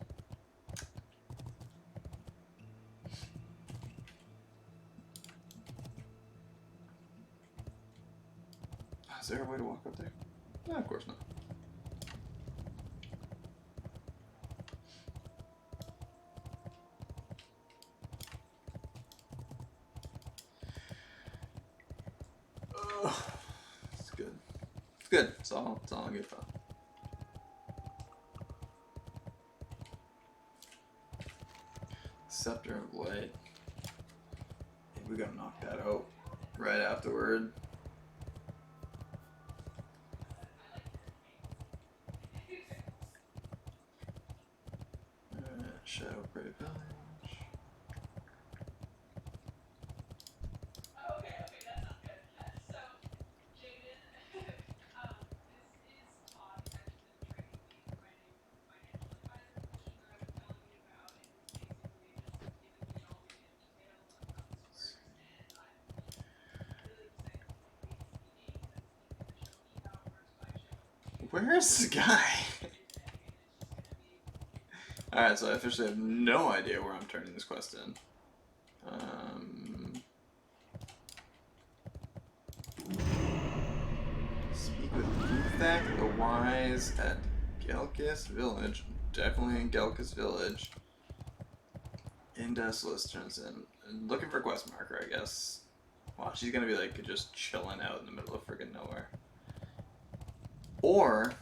S1: Is there a way to walk up there? No, of course not. It's good. It's good. It's all good fun. Scepter of Light. Maybe we gotta knock that out right afterward. Shadow Prey Village. Where's this guy? Alright, so I officially have no idea where I'm turning this quest in. Speak with Uthak the Wise at Gelkis Village. Definitely in Gelkis Village. Indus turns in. Looking for quest marker, I guess. Wow, she's gonna be like just chilling out in the middle of friggin' nowhere. Or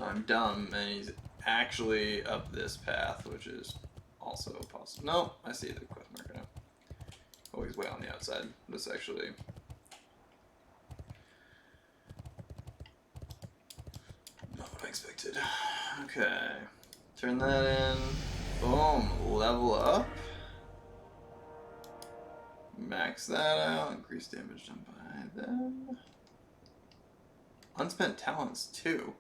S1: I'm dumb and he's actually up this path, which is also possible. No, I see the quest marker now. Oh, he's way on the outside. This actually. Not what I expected. Okay. Turn that in. Boom. Level up. Max that out. Increase damage done by them. Unspent talents too.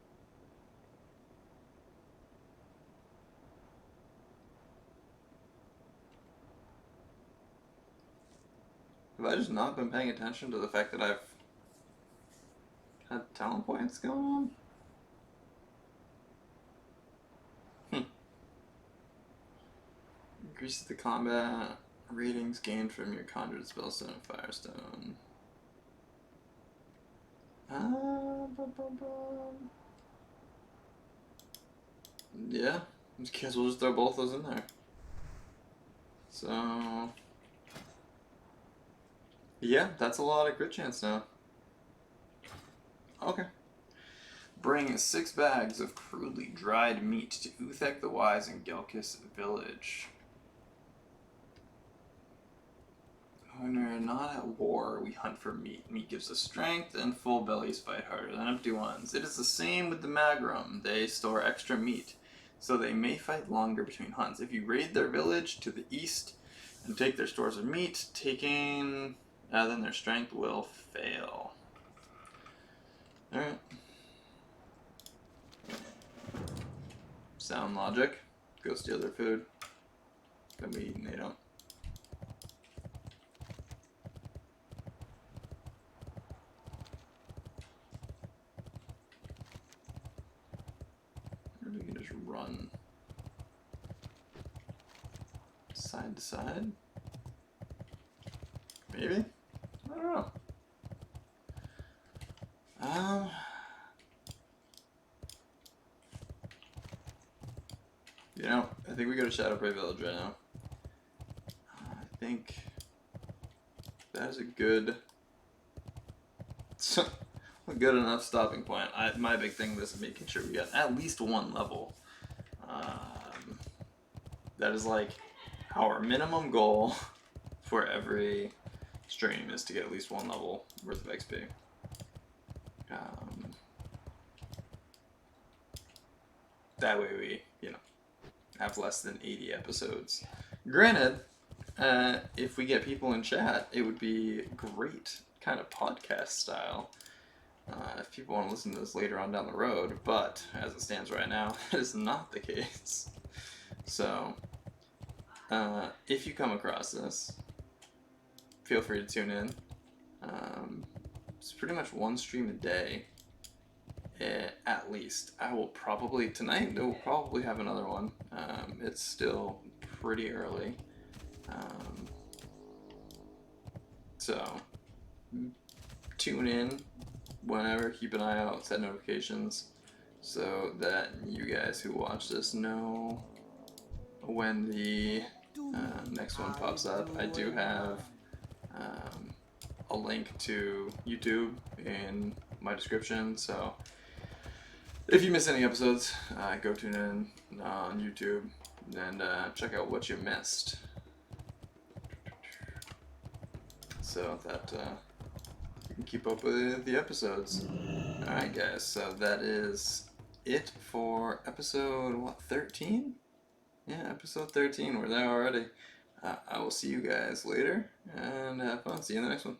S1: Have I just not been paying attention to the fact that I've had talent points going on? Increases the combat ratings gained from your conjured spellstone and firestone. Yeah, I guess we'll just throw both those in there. So, yeah, that's a lot of crit chance now. Okay. Bring 6 bags of crudely dried meat to Uthek the Wise in Gelkis Village. When we're not at war, we hunt for meat. Meat gives us strength, and full bellies fight harder than empty ones. It is the same with the Magrum. They store extra meat, so they may fight longer between hunts. If you raid their village to the east and take their stores of meat, then their strength will fail. Alright. Sound logic. Go steal their food. Then we eat and they don't. We can just run side to side. Maybe? I don't know. You know, I think we go to Shadowprey Village right now. I think that is a good enough stopping point. My big thing with this is making sure we get at least 1 level. That is like our minimum goal for every stream is to get at least 1 level worth of XP. That way we, have less than 80 episodes. Granted, if we get people in chat, it would be great, kind of podcast style. if people want to listen to this later on down the road, but as it stands right now, that is not the case. So, if you come across this, feel free to tune in. It's pretty much one stream a day, at least. I will probably, tonight, we'll probably have another one. It's still pretty early. So, tune in whenever, keep an eye out, set notifications, so that you guys who watch this know when the next one pops up. I do have a link to YouTube in my description, so if you miss any episodes, go tune in on YouTube and check out what you missed, so that you can keep up with the episodes. Alright guys, so that is it for episode, what, 13? Yeah, episode 13, we're there already. I will see you guys later, and have fun. See you in the next one.